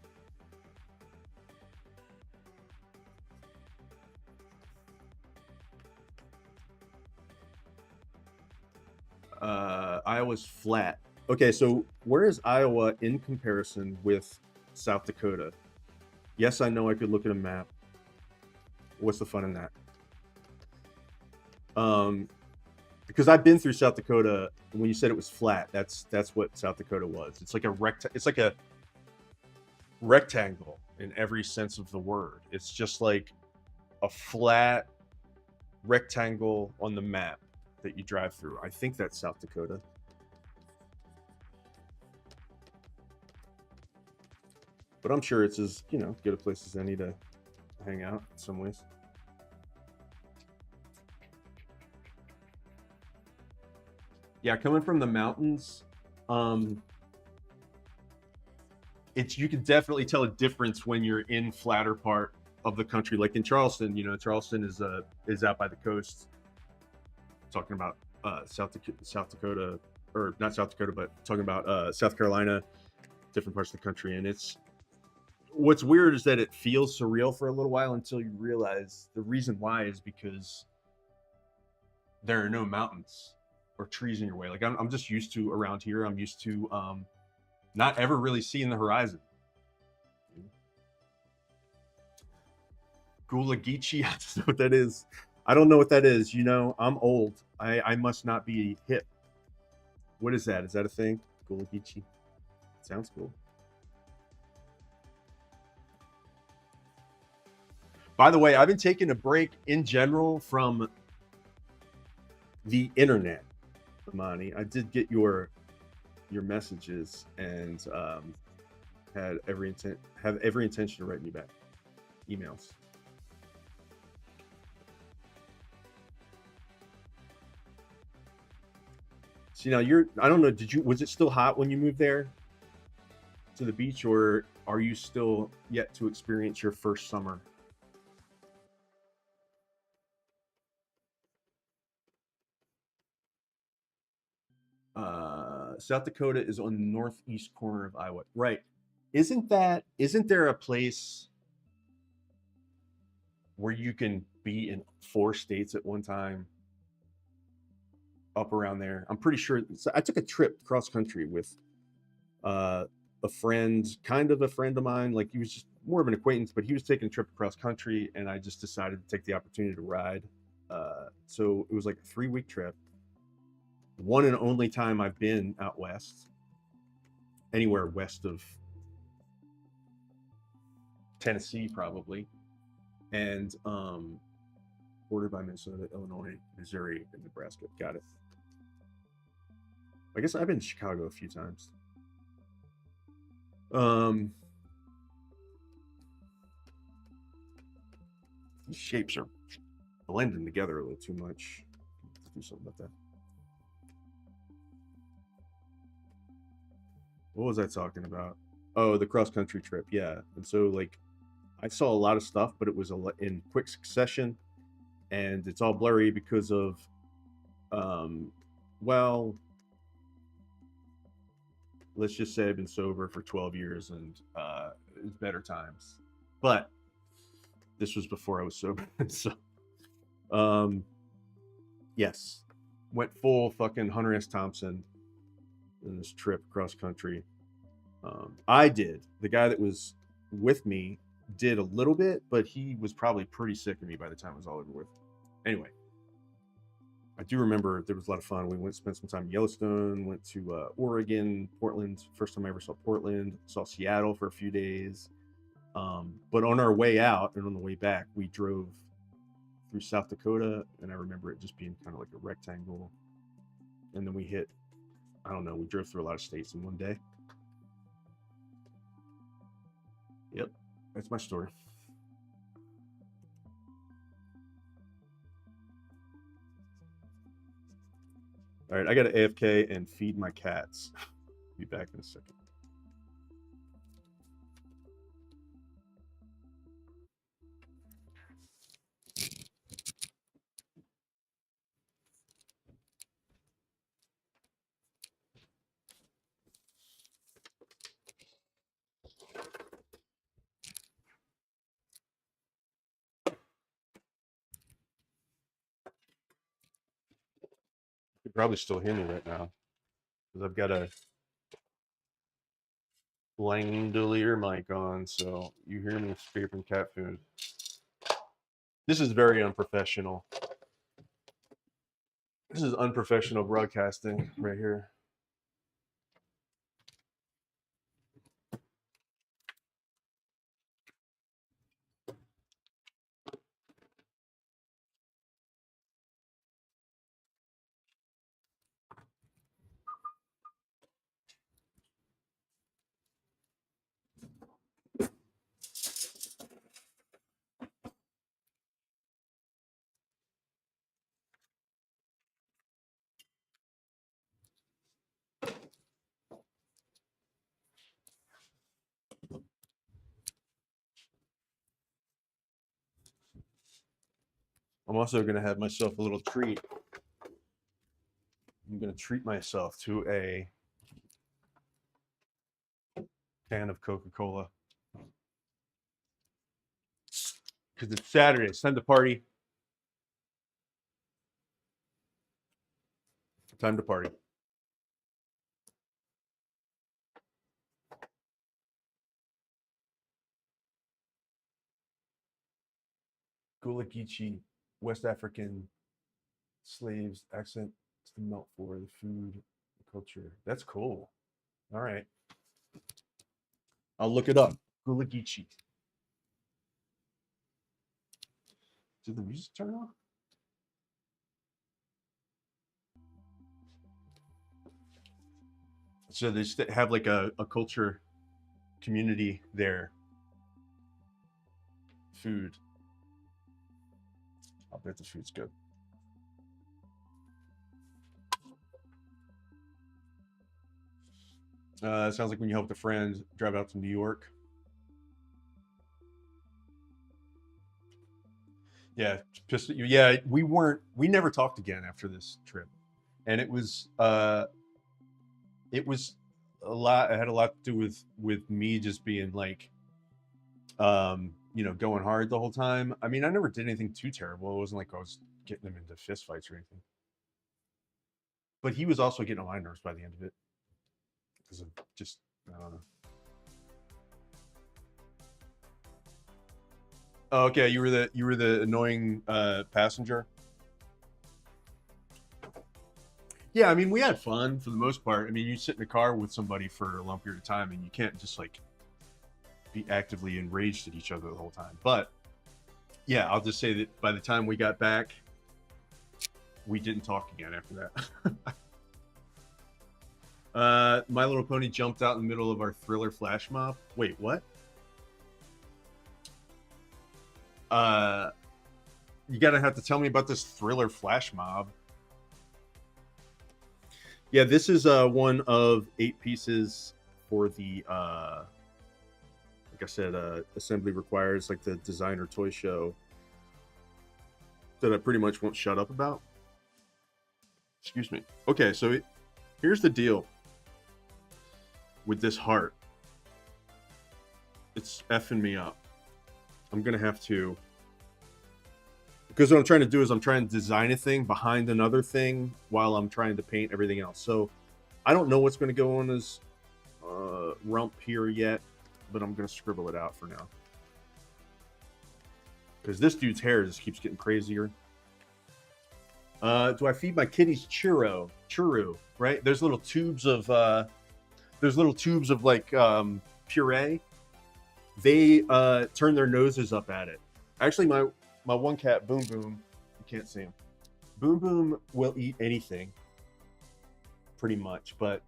Iowa's flat. Okay, so where is Iowa in comparison with South Dakota? Yes, I know I could look at a map. What's the fun in that? Because I've been through South Dakota. When you said it was flat, that's what South Dakota was. It's like a It's like a rectangle in every sense of the word. It's just like a flat rectangle on the map that you drive through. I think that's South Dakota. But I'm sure it's as, good a place as any to hang out in some ways. Yeah, coming from the mountains, it's you can definitely tell a difference when you're in flatter part of the country. Like in Charleston, Charleston is out by the coast. Talking about South Dakota, or not South Dakota, but talking about South Carolina, different parts of the country. And it's what's weird is that it feels surreal for a little while until you realize the reason why is because there are no mountains or trees in your way. Like I'm just used to around here. I'm used to not ever really seeing the horizon. Gulagichi, I don't know what that is. I don't know what that is. I'm old. I must not be hip. What is that? Is that a thing? Gulagichi. Sounds cool. By the way, I've been taking a break in general from the internet, Amani. I did get your messages and have every intention to write me back emails. See, now I don't know, was it still hot when you moved there to the beach, or are you still yet to experience your first summer? South Dakota is on the northeast corner of Iowa. Right. Isn't there a place where you can be in 4 states at one time up around there? I'm pretty sure. So I took a trip cross country with uh, a friend, kind of a friend of mine. Like he was just more of an acquaintance, but he was taking a trip across country, and I just decided to take the opportunity to ride. So it was like a 3-week trip. One and only time I've been out west, anywhere west of Tennessee, probably, and bordered by Minnesota, Illinois, Missouri, and Nebraska. Got it. I guess I've been to Chicago a few times. Um, these shapes are blending together a little too much. Let's do something about that. What was I talking about? Oh, the cross country trip. Yeah, and so like I saw a lot of stuff, but it was in quick succession, and it's all blurry because of, um, well, let's just say I've been sober for 12 years and it's better times. But this was before I was sober. So, um, yes, went full fucking Hunter S. Thompson in this trip cross country. I did. The guy that was with me did a little bit, but he was probably pretty sick of me by the time it was all over with. Anyway, I do remember there was a lot of fun. We went spent some time in Yellowstone, went to Oregon, Portland. First time I ever saw Portland. Saw Seattle for a few days. But on our way out and on the way back, we drove through South Dakota, and I remember it just being kind of like a rectangle. And then we hit, I don't know, we drove through a lot of states in one day. Yep, that's my story. All right, I got to AFK and feed my cats. Be back in a second. You can probably still hear me right now because I've got a lavalier mic on, so you hear me scraping cat food. This is very unprofessional. This is unprofessional broadcasting right here. I'm also going to have myself a little treat. I'm going to treat myself to a can of Coca-Cola. Because it's Saturday. It's time to party. Time to party. Gullah Geechee, West African slaves, accent to the melt for the food, the culture. That's cool. All right. I'll look it up. Gullah Geechee. Did the music turn off? So they just have like a culture community there. Food. I'll bet the food's good. It sounds like when you helped a friend drive out to New York. Yeah, pissed at you. Yeah, we never talked again after this trip. And it was a lot. It had a lot to do with me just being like, going hard the whole time. I mean, I never did anything too terrible. It wasn't like I was getting him into fist fights or anything. But he was also getting on my nerves by the end of it because of just, I don't know. Oh, okay, you were the annoying passenger. Yeah, I mean, we had fun for the most part. I mean, you sit in a car with somebody for a long period of time, and you can't just like be actively enraged at each other the whole time. But yeah, I'll just say that by the time we got back, we didn't talk again after that. My Little Pony jumped out in the middle of our Thriller flash mob. Wait, what? You gotta have to tell me about this Thriller flash mob. Yeah, this is one of 8 pieces for the like I said, assembly required. It's like the designer toy show that I pretty much won't shut up about. Excuse me. Okay, so here's the deal with this heart. It's effing me up. I'm gonna have to, because what I'm trying to do is I'm trying to design a thing behind another thing while I'm trying to paint everything else. So I don't know what's going to go on this rump here yet, but I'm going to scribble it out for now. Because this dude's hair just keeps getting crazier. Do I feed my kitties churro, right? There's little tubes of like puree. They turn their noses up at it. Actually, my one cat, Boom Boom, you can't see him. Boom Boom will eat anything, pretty much. But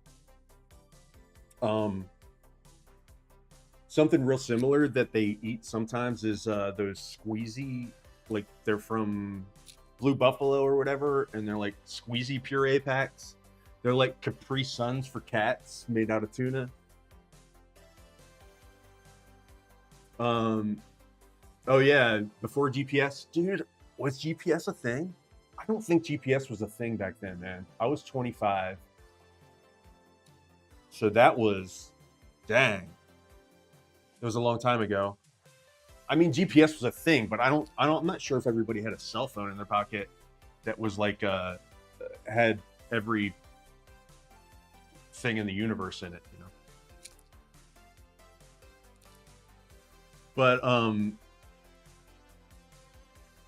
something real similar that they eat sometimes is those squeezy, like they're from Blue Buffalo or whatever, and they're like squeezy puree packs. They're like Capri Suns for cats made out of tuna. Oh yeah, before GPS, dude, was GPS a thing? I don't think GPS was a thing back then, man. I was 25, so that was, dang, it was a long time ago. I mean, GPS was a thing, but I'm not sure if everybody had a cell phone in their pocket that was like had every thing in the universe in it, you know. But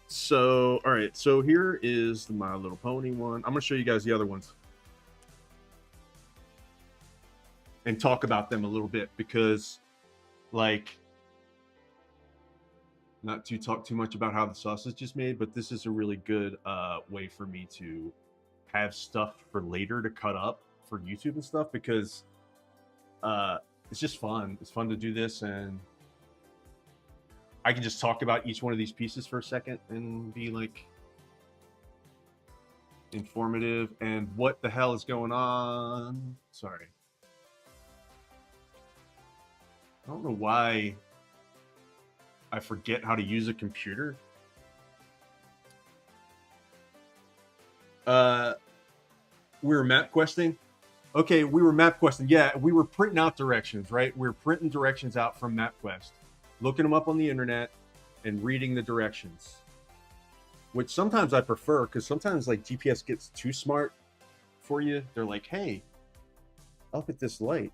so all right, so here is the My Little Pony one. I'm gonna show you guys the other ones and talk about them a little bit, because like, not to talk too much about how the sausage is made, but this is a really good way for me to have stuff for later to cut up for YouTube and stuff, because it's just fun. It's fun to do this, and I can just talk about each one of these pieces for a second and be like informative. And what the hell is going on? Sorry. I don't know why I forget how to use a computer. We were map questing. Okay, we were map questing. Yeah, we were printing out directions, right? We were printing directions out from MapQuest, looking them up on the internet, and reading the directions. Which sometimes I prefer, because sometimes like GPS gets too smart for you. They're like, hey, up at this light,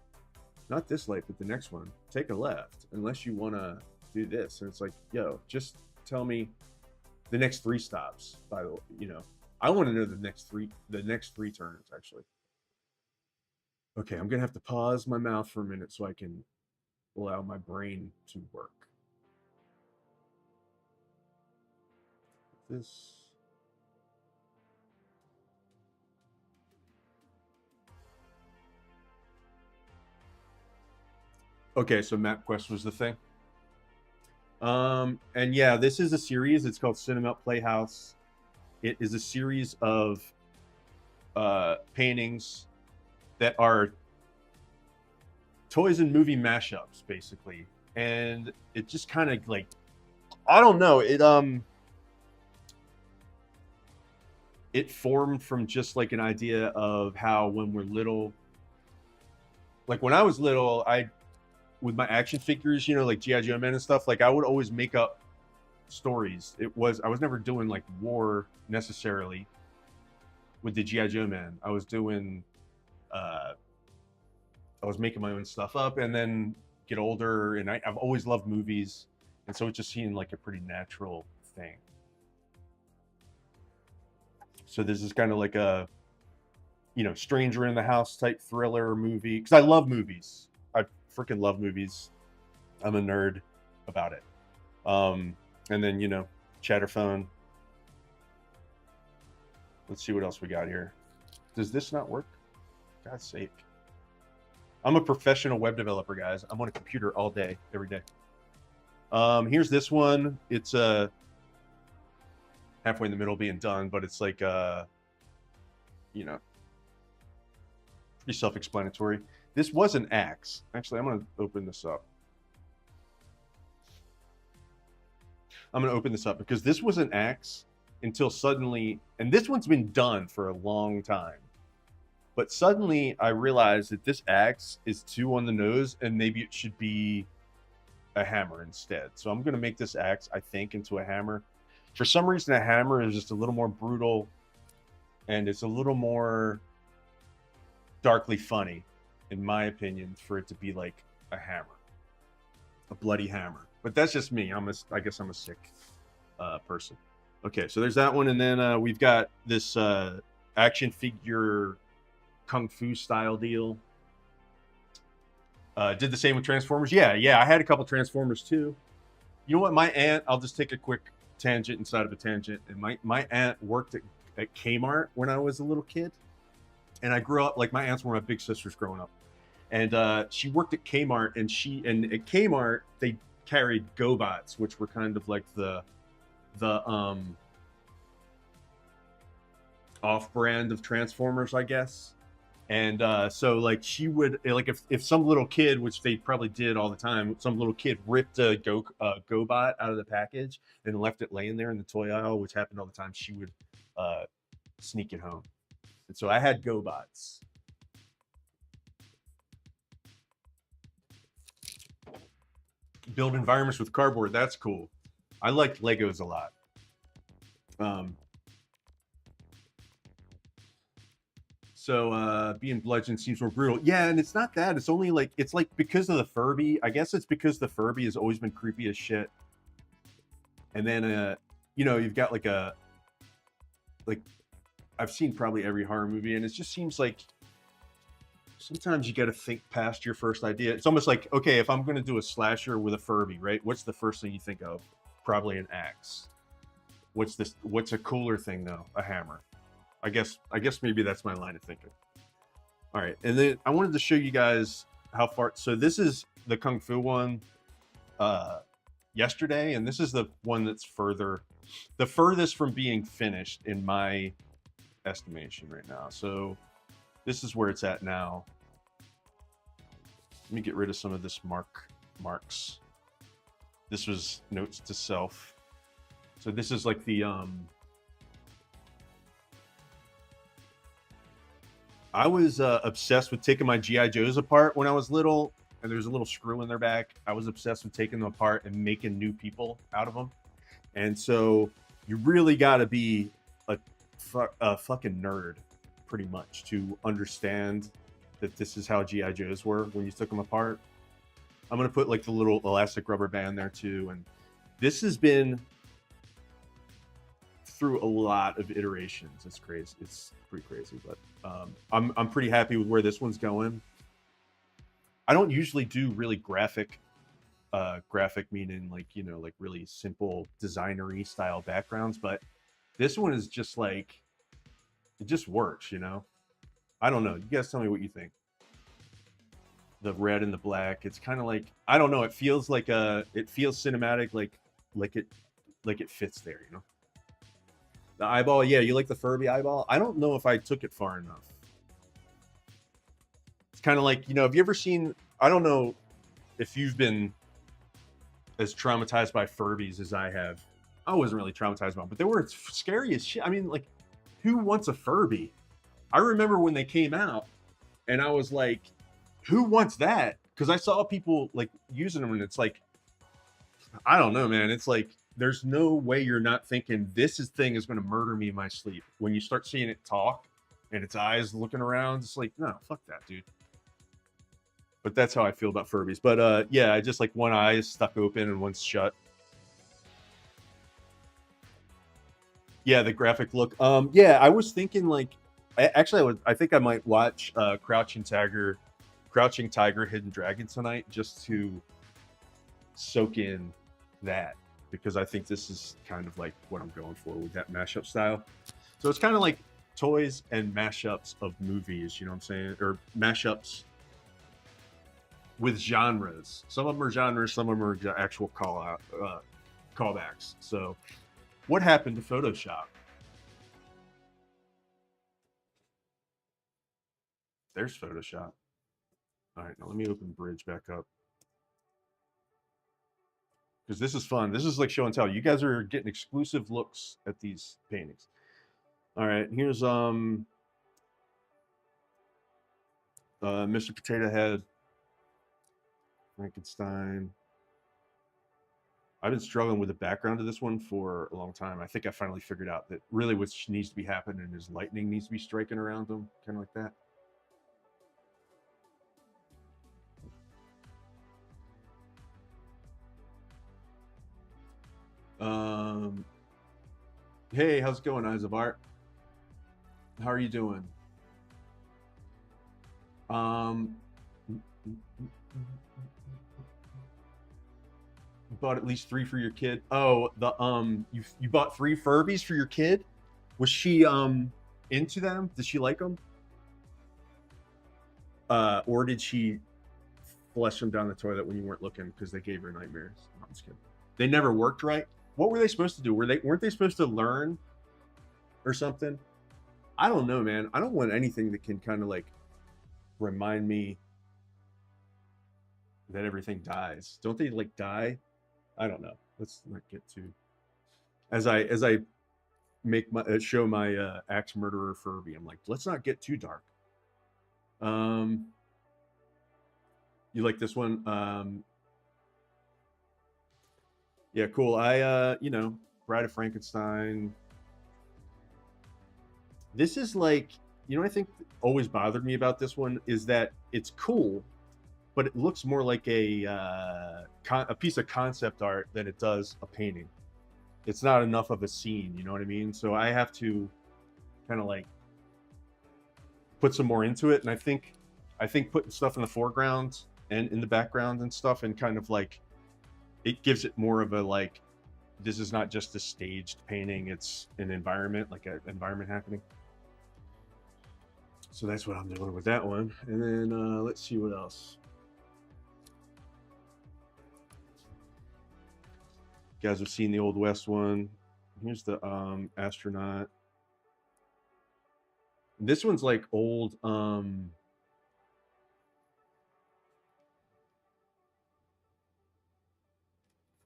not this light, but the next one, take a left, unless you want to do this. And it's like, yo, just tell me the next 3 stops. By the way, you know, I want to know the next three turns actually. Okay, I'm gonna have to pause my mouth for a minute so I can allow my brain to work. This. Okay, so MapQuest was the thing. And yeah, this is a series. It's called Cinemelt Playhouse. It is a series of paintings that are toys and movie mashups, basically. And it just kind of like, I don't know, it formed from just like an idea of how when we're little, like when I was little, with my action figures, you know, like G.I. Joe Men and stuff, like I would always make up stories. I was never doing like war necessarily with the G.I. Joe Man. I was doing I was making my own stuff up, and then get older, and I've always loved movies, and so it just seemed like a pretty natural thing. So this is kind of like a, you know, stranger in the house type thriller movie, because I love movies. I freaking love movies. I'm a nerd about it. And then, you know, Chatterphone. Let's see what else we got here. Does this not work? God's sake. I'm a professional web developer, guys. I'm on a computer all day, every day. Here's this one. It's halfway in the middle being done, but it's like, you know, pretty self-explanatory. This was an axe. Actually, I'm going to open this up. I'm going to open this up because this was an axe until suddenly, and this one's been done for a long time. But suddenly I realized that this axe is too on the nose and maybe it should be a hammer instead. So I'm going to make this axe, I think, into a hammer. For some reason, a hammer is just a little more brutal and it's a little more darkly funny, in my opinion, for it to be like a hammer, a bloody hammer. But that's just me. I guess I'm a sick person. Okay, so there's that one. And then we've got this action figure Kung Fu style deal. Did the same with Transformers. Yeah, I had a couple Transformers too. You know what? My aunt, I'll just take a quick tangent inside of a tangent. And my aunt worked at Kmart when I was a little kid. And I grew up, like my aunts were my big sisters growing up. And she worked at Kmart, and at Kmart, they carried GoBots, which were kind of like the off-brand of Transformers, I guess. And so like she would, like if some little kid, which they probably did all the time, some little kid ripped a GoBot out of the package and left it laying there in the toy aisle, which happened all the time, she would sneak it home. And so I had GoBots. Build environments with cardboard. That's cool. I liked Legos a lot. So being bludgeoned seems more brutal. Yeah, and it's not that. It's only like it's like because of the Furby. I guess it's because the Furby has always been creepy as shit. And then you know, you've got like a like I've seen probably every horror movie, and it just seems like sometimes you got to think past your first idea. It's almost like, okay, if I'm going to do a slasher with a Furby, right? What's the first thing you think of? Probably an axe. What's this? What's a cooler thing though? A hammer. I guess maybe that's my line of thinking. All right, and then I wanted to show you guys how far. So this is the Kung Fu one yesterday, and this is the one that's the furthest from being finished in my estimation right now. So this is where it's at now. Let me get rid of some of this marks. This was notes to self. So this is like the I was obsessed with taking my GI Joes apart when I was little, and there's a little screw in their back. I was obsessed with taking them apart and making new people out of them. And so you really got to be a fucking nerd, pretty much, to understand that this is how GI Joes were when you took them apart. I'm gonna put like the little elastic rubber band there too, and this has been through a lot of iterations. It's crazy. It's pretty crazy, but I'm pretty happy with where this one's going. I don't usually do really graphic meaning like, you know, like really simple designery style backgrounds, but this one is just like it just works, you know. I don't know. You guys tell me what you think. The red and the black. It's kind of like I don't know. It feels like it feels cinematic, like it fits there, you know. The eyeball, yeah, you like the Furby eyeball? I don't know if I took it far enough. It's kind of like, you know, have you ever seen? I don't know if you've been as traumatized by Furbies as I have. I wasn't really traumatized by them, but they were scary as shit. I mean, like, who wants a Furby? I remember when they came out, and I was like, who wants that? Because I saw people like using them, and it's like, I don't know, man. It's like there's no way you're not thinking thing is going to murder me in my sleep. When you start seeing it talk and its eyes looking around, it's like, no, fuck that, dude. But that's how I feel about Furbies. But yeah, I just like one eye is stuck open and one's shut. Yeah, the graphic look. Yeah, I was thinking like, I think I might watch Crouching Tiger, Hidden Dragon tonight just to soak in that, because I think this is kind of like what I'm going for with that mashup style. So it's kind of like toys and mashups of movies, you know what I'm saying? Or mashups with genres. Some of them are genres, some of them are actual callbacks. So what happened to Photoshop? There's Photoshop. All right, now let me open Bridge back up, because this is fun. This is like show and tell. You guys are getting exclusive looks at these paintings. All right, here's Mr. Potato Head, Frankenstein. I've been struggling with the background of this one for a long time. I think I finally figured out that really what needs to be happening is lightning needs to be striking around them, kind of like that. Hey, how's it going, Eyes of Art? How are you doing? Bought at least 3 for your kid. Oh, you bought 3 Furbies for your kid? Was she into them? Did she like them? Or did she flush them down the toilet when you weren't looking because they gave her nightmares? No, I'm just kidding. They never worked right. What were they supposed to do? Weren't they supposed to learn or something? I don't know, man. I don't want anything that can kind of like remind me that everything dies. Don't they like die? I don't know. Let's not get too. As I make my show my axe murderer Furby, I'm like, let's not get too dark. You like this one? Yeah, cool. You know, Bride of Frankenstein. This is like, I think always bothered me about this one is that it's cool, but it looks more like a piece of concept art than it does a painting. It's not enough of a scene, you know what I mean? So I have to kind of like put some more into it, and I think putting stuff in the foreground and in the background and stuff, and kind of like it gives it more of a like, this is not just a staged painting, it's an environment, like an environment happening. So that's what I'm doing with that one. And then let's see what else. You guys have seen the Old West one. Here's the astronaut. This one's like old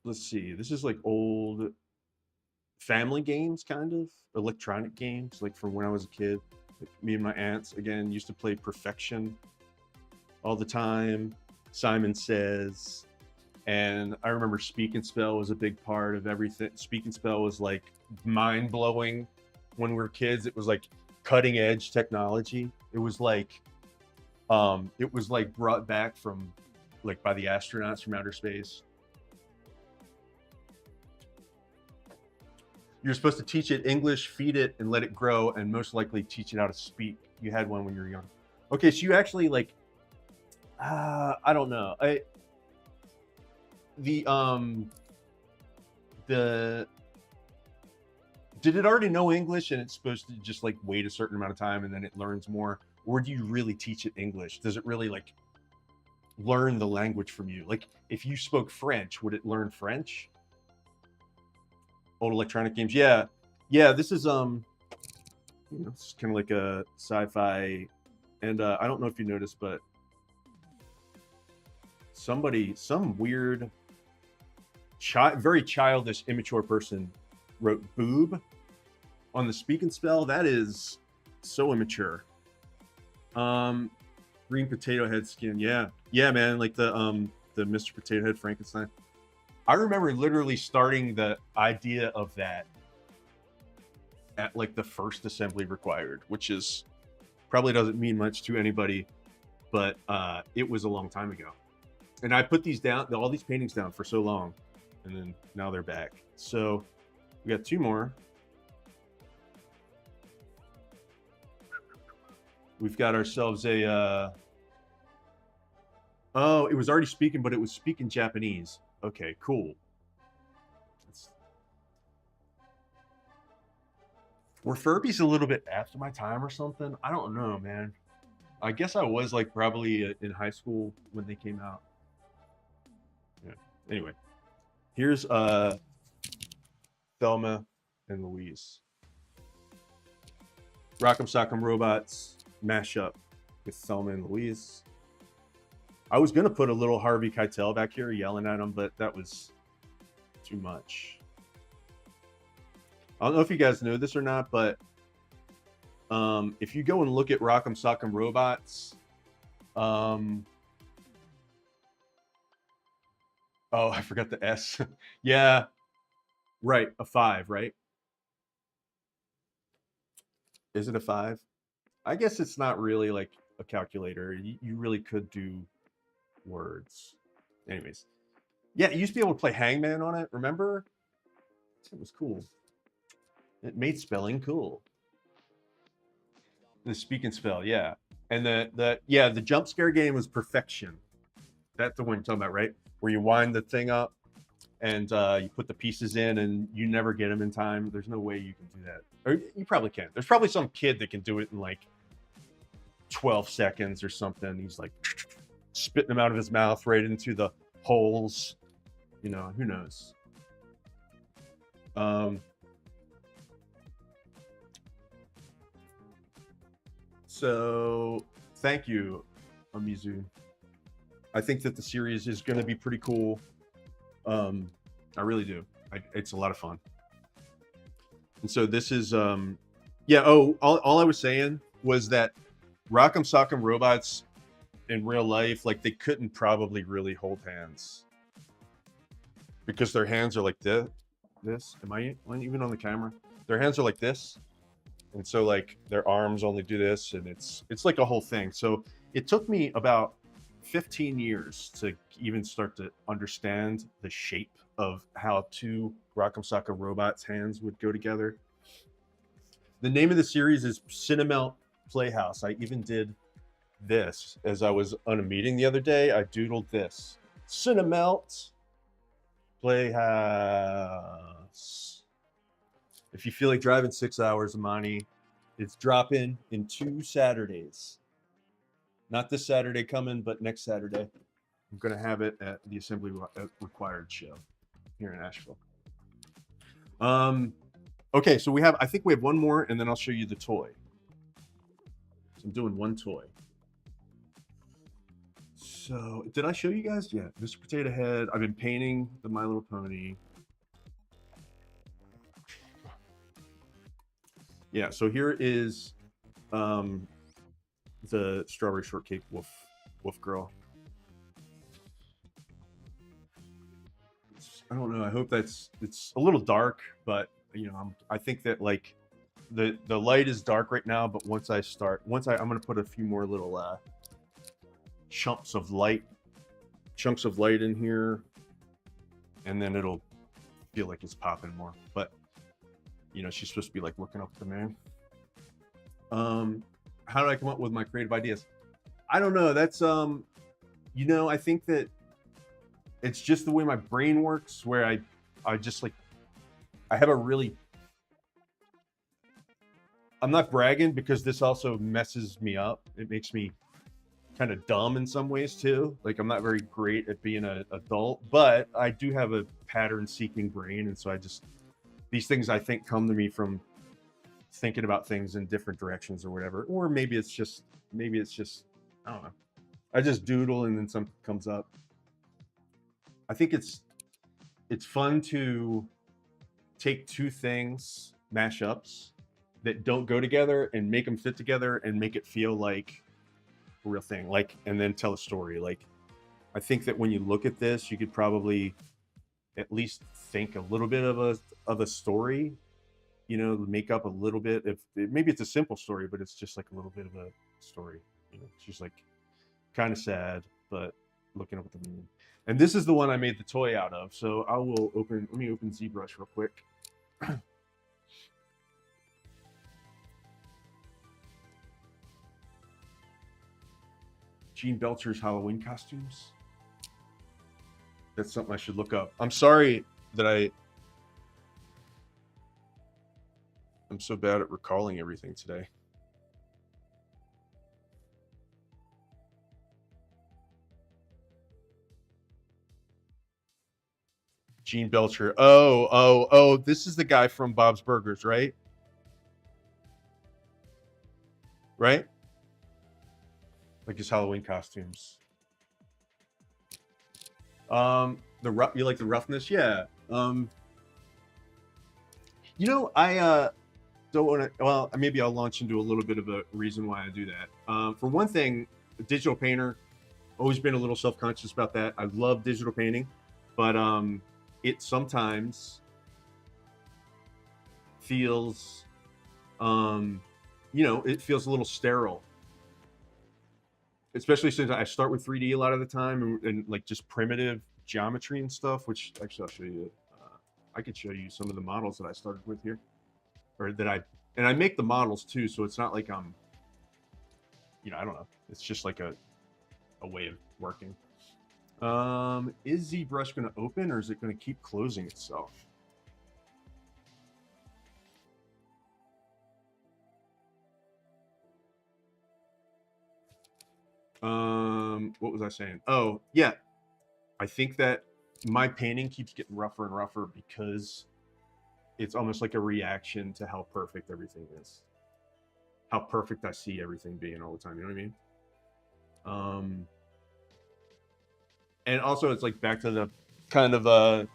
let's see. This is like old family games, kind of electronic games, like from when I was a kid. Like me and my aunts again used to play Perfection all the time. Simon Says, and I remember Speak and Spell was a big part of everything. Speak and Spell was like mind blowing when we were kids. It was like cutting edge technology. It was like brought back from like by the astronauts from outer space. You're supposed to teach it English, feed it, and let it grow, and most likely teach it how to speak. You had one when you were young. Okay, so you actually like, I don't know. The did it already know English and it's supposed to just like wait a certain amount of time and then it learns more, or do you really teach it English? Does it really like learn the language from you? Like if you spoke French, would it learn French? Old electronic games, yeah, yeah. This is it's kind of like a sci-fi, and I don't know if you noticed, but some weird, very childish, immature person wrote "boob" on the Speak and Spell. That is so immature. Green potato head skin, yeah, yeah, man, like the Mr. Potato Head Frankenstein. I remember literally starting the idea of that at like the first assembly required, which is probably doesn't mean much to anybody, but it was a long time ago. And I put these down, all these paintings down for so long, and then now they're back. So we got two more. We've got ourselves a oh, it was already speaking, but it was speaking Japanese. Okay, cool. Were Furbies a little bit after my time or something? I don't know, man. I guess I was like probably in high school when they came out. Yeah. Anyway, here's Thelma and Louise. Rock'em Sock'em Robots mashup with Thelma and Louise. I was gonna put a little Harvey Keitel back here yelling at him, but that was too much. I don't know if you guys know this or not, but if you go and look at Rock'em Sock'em Robots, oh, I forgot the S. Yeah, right, a 5, right? Is it a 5? I guess it's not really like a calculator. You really could do words. Anyways, yeah, you used to be able to play Hangman on it, remember? It was cool. It made spelling cool. The Speak and Spell, yeah. And the jump scare game was Perfection. That's the one you're talking about, right? Where you wind the thing up and you put the pieces in and you never get them in time. There's no way you can do that. Or you probably can. There's probably some kid that can do it in like 12 seconds or something. He's like spitting them out of his mouth right into the holes. You know, who knows? So thank you, Amizu. I think that the series is going to be pretty cool. I really do. It's a lot of fun. And so this is, yeah. Oh, all I was saying was that Rock'em Sock'em Robots in real life, like they couldn't probably really hold hands because their hands are like this. Am I even on the camera? Their hands are like this, And so like their arms only do this, and it's like a whole thing. So it took me about 15 years to even start to understand the shape of how two Rock'em Sock'em Robots hands would go together. The name of the series is Cinemelt Playhouse. I even did this as I was on a meeting the other day. I doodled this. Cinemelt Playhouse. If you feel like driving 6 hours, Amani, it's dropping in 2 Saturdays. Not this Saturday coming, but next Saturday. I'm going to have it at the Assembly Required show here in Asheville. Okay, so I think we have one more, and then I'll show you the toy. So I'm doing one toy. So did I show you guys? Yeah, Mr. Potato Head. I've been painting the My Little Pony. Yeah, so here is the Strawberry Shortcake Wolf Girl. I don't know. I hope it's a little dark, but you know, I think that like the light is dark right now, but I'm gonna put a few more little chunks of light in here, and then it'll feel like it's popping more. But you know, she's supposed to be like looking up at the moon. How did I come up with my creative ideas? I don't know. That's you know, I think that it's just the way my brain works, where I just like, I have a really, I'm not bragging because this also messes me up. It makes me kind of dumb in some ways too. Like I'm not very great at being an adult, but I do have a pattern seeking brain. And so these things I think come to me from thinking about things in different directions or whatever. Or maybe it's just, I don't know. I just doodle and then something comes up. I think it's fun to take two things, mashups that don't go together, and make them fit together and make it feel like a real thing. Like, and then tell a story. Like, I think that when you look at this, you could probably at least think a little bit of a story. You know, make up a little bit. Maybe it's a simple story, but it's just like a little bit of a story. You know, she's like kind of sad, but looking up at the moon. And this is the one I made the toy out of. So let me open ZBrush real quick. Gene Belcher's Halloween costumes. That's something I should look up. I'm sorry that I'm so bad at recalling everything today. Gene Belcher. Oh, this is the guy from Bob's Burgers, right? Right? Like his Halloween costumes. You like the roughness? Yeah. You know, I don't want to, well, maybe I'll launch into a little bit of a reason why I do that. For one thing, a digital painter, always been a little self-conscious about that. I love digital painting, but it sometimes feels, you know, it feels a little sterile. Especially since I start with 3D a lot of the time, and like just primitive geometry and stuff, which actually I'll show you. I could show you some of the models that I started with here, or and I make the models too, so it's not like I'm, you know, I don't know. It's just like a way of working. Is ZBrush going to open, or is it going to keep closing itself? What was I saying? Oh, yeah. I think that my painting keeps getting rougher and rougher because it's almost like a reaction to how perfect everything is. How perfect I see everything being all the time. You know what I mean? And also it's like back to the kind of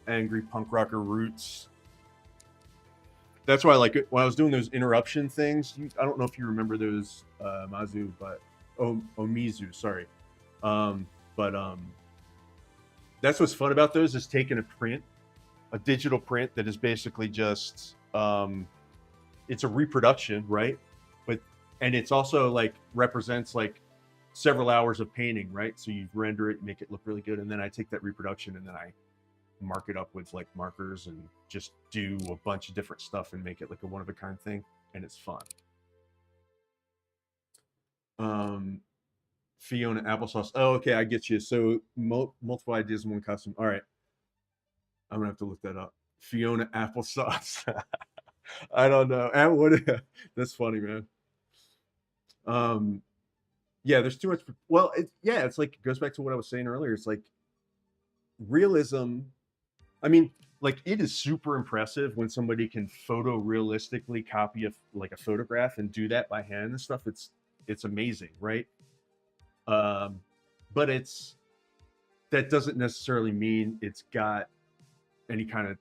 angry punk rocker roots. That's why I like it. When I was doing those interruption things, I don't know if you remember those Mazu, but Omizu, sorry. That's what's fun about those, is taking a digital print that is basically just it's a reproduction, right? But and it's also like represents like several hours of painting, right? So you render it, make it look really good, and then I take that reproduction and then I mark it up with like markers and just do a bunch of different stuff and make it like a one of a kind thing, and it's fun. Um, Fiona applesauce. Oh, okay, I get you. So multiple ideas in one costume. All right, I'm gonna have to look that up. Fiona applesauce. I don't know. And what? That's funny, man. Um, yeah, there's too much. Well, yeah, it's like it goes back to what I was saying earlier. It's like realism. I mean, like it is super impressive when somebody can photorealistically copy like a photograph and do that by hand and stuff. It's amazing, right? Um, but it's that doesn't necessarily mean it's got any kind of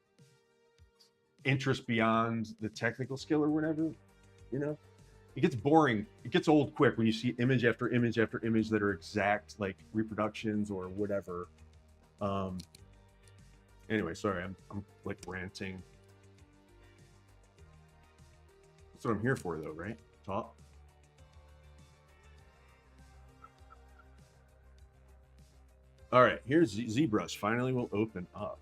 interest beyond the technical skill or whatever. You know, it gets boring. It gets old quick when you see image after image after image that are exact like reproductions or whatever. Um, anyway, sorry, I'm like ranting. That's what I'm here for, though, right? Talk. All right, here's ZBrush. Finally, will open up.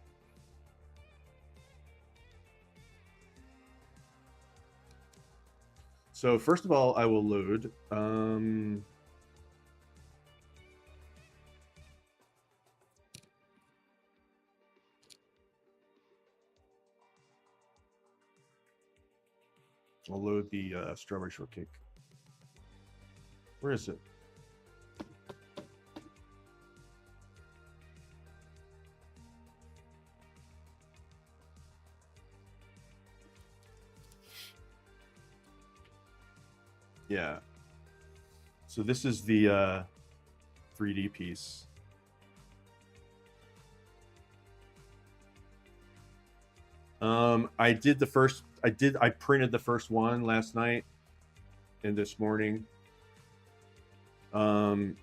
So first of all, I will load. I'll load the strawberry shortcake. Where is it? Yeah. So this is the 3D piece. I did the first. I printed the first one last night and this morning. And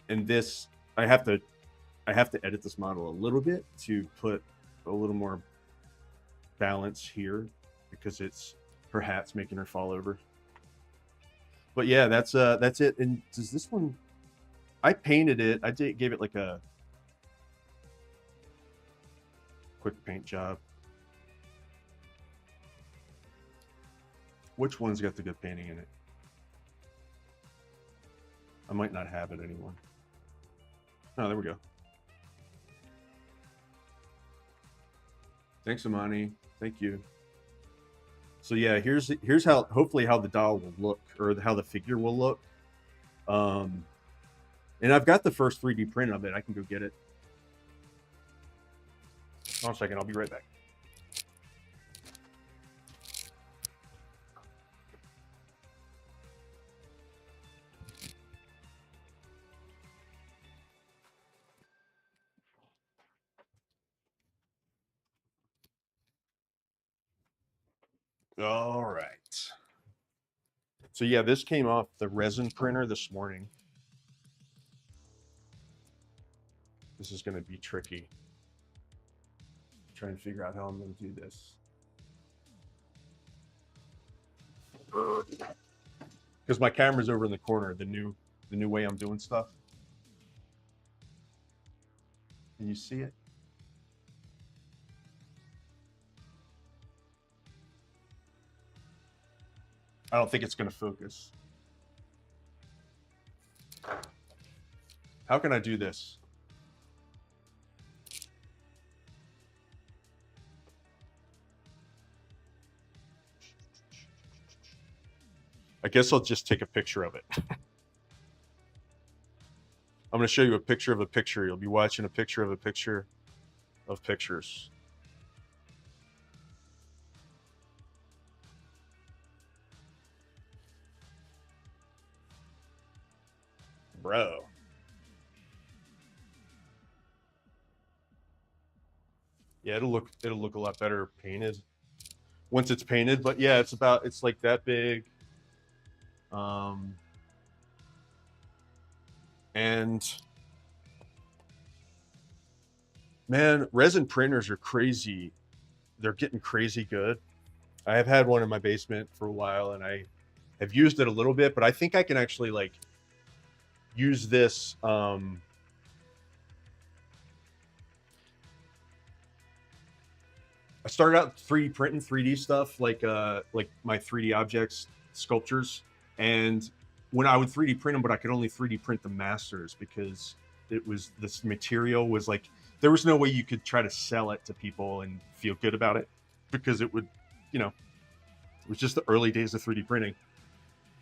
this I have to edit this model a little bit to put a little more balance here because it's her hat's making her fall over. But yeah, that's it. And does this one? I painted it. Gave it like a quick paint job. Which one's got the good painting in it? I might not have it anymore. Oh, there we go. Thanks, Amani. Thank you. So yeah, here's how hopefully how the doll will look or how the figure will look. And I've got the first 3D print of it. I can go get it. Hold on a second. I'll be right back. All right. So yeah, this came off the resin printer this morning. This is going to be tricky. Trying to figure out how I'm going to do this. Because my camera's over in the corner, the new way I'm doing stuff. Can you see it? I don't think it's going to focus. How can I do this? I guess I'll just take a picture of it. I'm going to show you a picture of a picture. You'll be watching a picture of a picture of pictures. Bro. Yeah, it'll look a lot better painted once it's painted. But yeah, it's like that big. And man, resin printers are crazy. They're getting crazy good. I have had one in my basement for a while, and I have used it a little bit, but I think I can actually like use this. I started out 3D printing 3D stuff, like my 3D objects, sculptures, and when I would 3D print them, but I could only 3D print the masters because it was this material was like there was no way you could try to sell it to people and feel good about it because it would, you know, it was just the early days of 3D printing.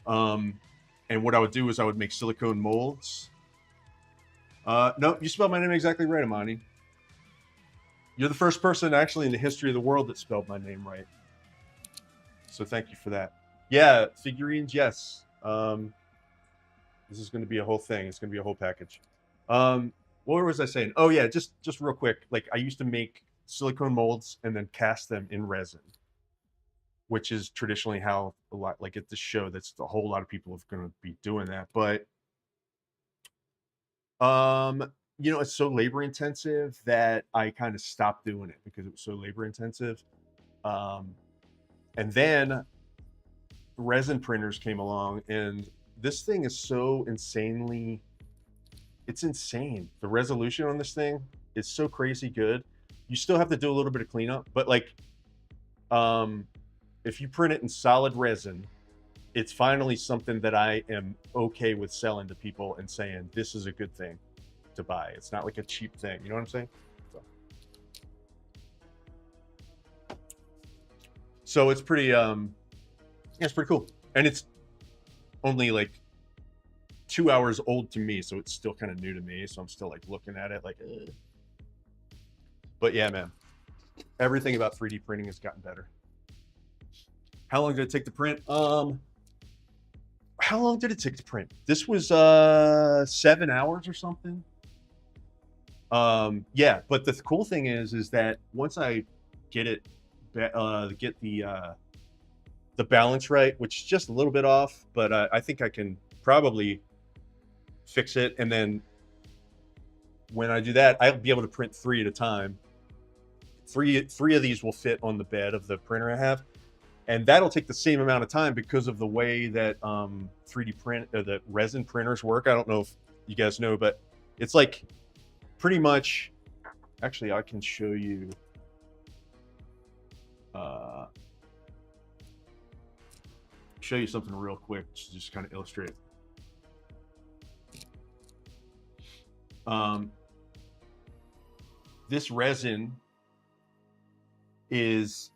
And what I would do is I would make silicone molds. No, you spelled my name exactly right, Amani. You're the first person actually in the history of the world that spelled my name right. So thank you for that. Yeah, figurines, yes. This is going to be a whole thing. It's going to be a whole package. What was I saying? Oh yeah, just real quick. Like I used to make silicone molds and then cast them in resin, which is traditionally how a lot, like at the show, that's a whole lot of people are going to be doing that. But you know, it's so labor intensive that I kind of stopped doing it because it was so labor intensive. And then resin printers came along, and this thing is so insanely, it's insane. The resolution on this thing is so crazy good. You still have to do a little bit of cleanup, but like, if you print it in solid resin, it's finally something that I am okay with selling to people and saying, this is a good thing to buy. It's not like a cheap thing. You know what I'm saying? So it's pretty, yeah, it's pretty cool. And it's only like 2 hours old to me, so it's still kind of new to me. So I'm still like looking at it like, ugh. But yeah, man, everything about 3D printing has gotten better. How long did it take to print? How long did it take to print? This was 7 hours or something. Yeah, but the cool thing is that once I get it, get the balance right, which is just a little bit off, but I think I can probably fix it. And then when I do that, I'll be able to print 3 at a time. Three of these will fit on the bed of the printer I have, and that'll take the same amount of time because of the way that 3D print or the resin printers work. I don't know if you guys know, but it's like pretty much. Actually, I can show you. Show you something real quick to just kind of illustrate. This resin is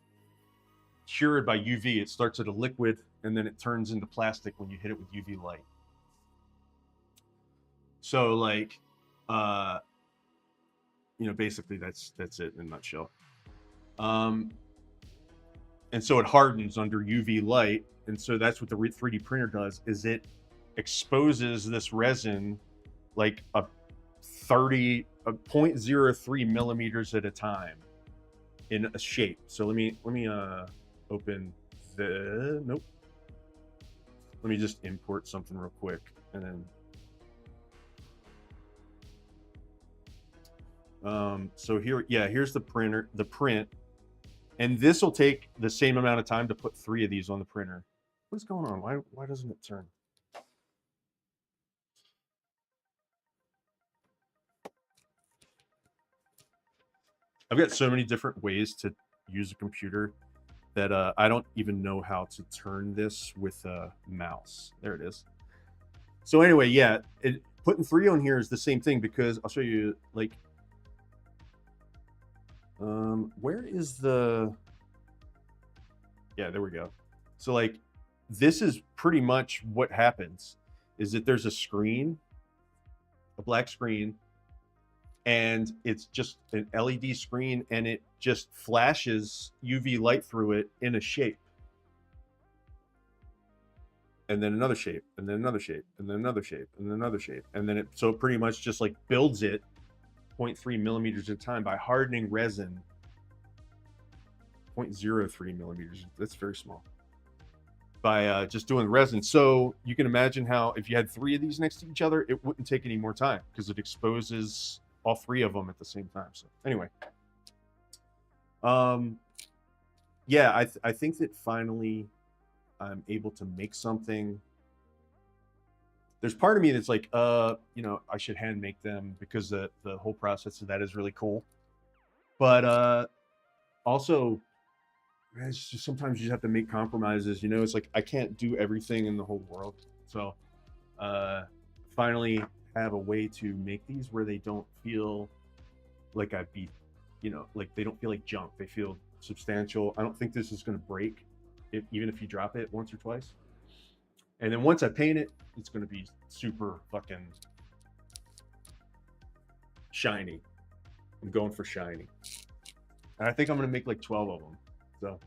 cured by UV. It starts at a liquid and then it turns into plastic when you hit it with UV light. So like, you know, basically that's it in a nutshell. And so it hardens under UV light. And so that's what the 3D printer does, is it exposes this resin like a 0.03 millimeters at a time in a shape. So let me open the, nope. Let me just import something real quick and then so here, yeah, here's the printer, the print, and this will take the same amount of time to put 3 of these on the printer. What's going on? Why doesn't it turn? I've got so many different ways to use a computer that I don't even know how to turn this with a mouse. There it is. So anyway, yeah, putting 3 on here is the same thing because I'll show you, like, where is the, yeah, there we go. So like, this is pretty much what happens, is that there's a screen, a black screen, and it's just an LED screen, and it just flashes UV light through it in a shape. And then another shape, and then another shape, and then another shape, and then another shape. And then so it pretty much just like builds it 0.3 millimeters at a time by hardening resin. 0.03 millimeters, that's very small. By just doing resin. So you can imagine how if you had 3 of these next to each other, it wouldn't take any more time because it exposes all 3 of them at the same time. So anyway, yeah, I think that finally I'm able to make something. There's part of me that's like, I should hand make them because the whole process of that is really cool. But also, man, it's just sometimes you just have to make compromises. It's like I can't do everything in the whole world. So uh, finally have a way to make these where they don't feel like I beat, like they don't feel like junk. They feel substantial. I don't think this is going to break, even if you drop it once or twice. And then once I paint it, it's going to be super fucking shiny. I'm going for shiny, and I think I'm going to make like 12 of them. So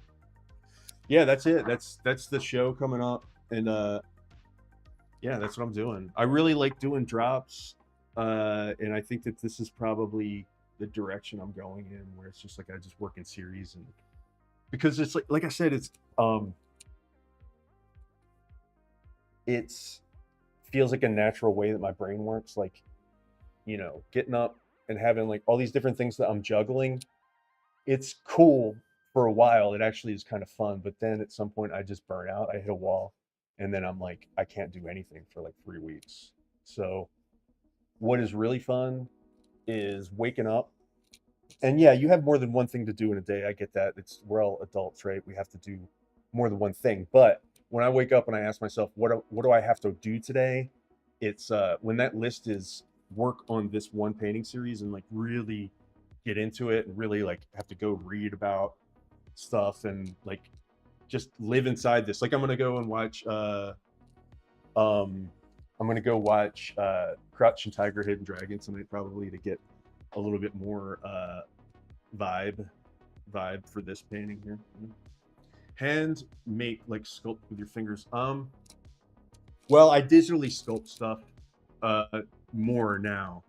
yeah, that's it. That's the show coming up, and yeah, that's what I'm doing. I really like doing drops, and I think that this is probably the direction I'm going in, where it's just like I just work in series, and because it's like I said, it's feels like a natural way that my brain works. Like getting up and having like all these different things that I'm juggling. It's cool for a while. It actually is kind of fun, but then at some point I just burn out. I hit a wall, and then I'm like I can't do anything for like 3 weeks. So what is really fun is waking up. And yeah, you have more than one thing to do in a day. I get that. We're all adults, right? We have to do more than one thing. But when I wake up and I ask myself, what do I have to do today? It's when that list is work on this one painting series and like really get into it and really like have to go read about stuff and like just live inside this. Like um I'm gonna go watch Crouching Tiger, Hidden Dragon tonight probably to get a little bit more vibe for this painting here. Hand make like sculpt with your fingers. Well, I digitally sculpt stuff uh more now.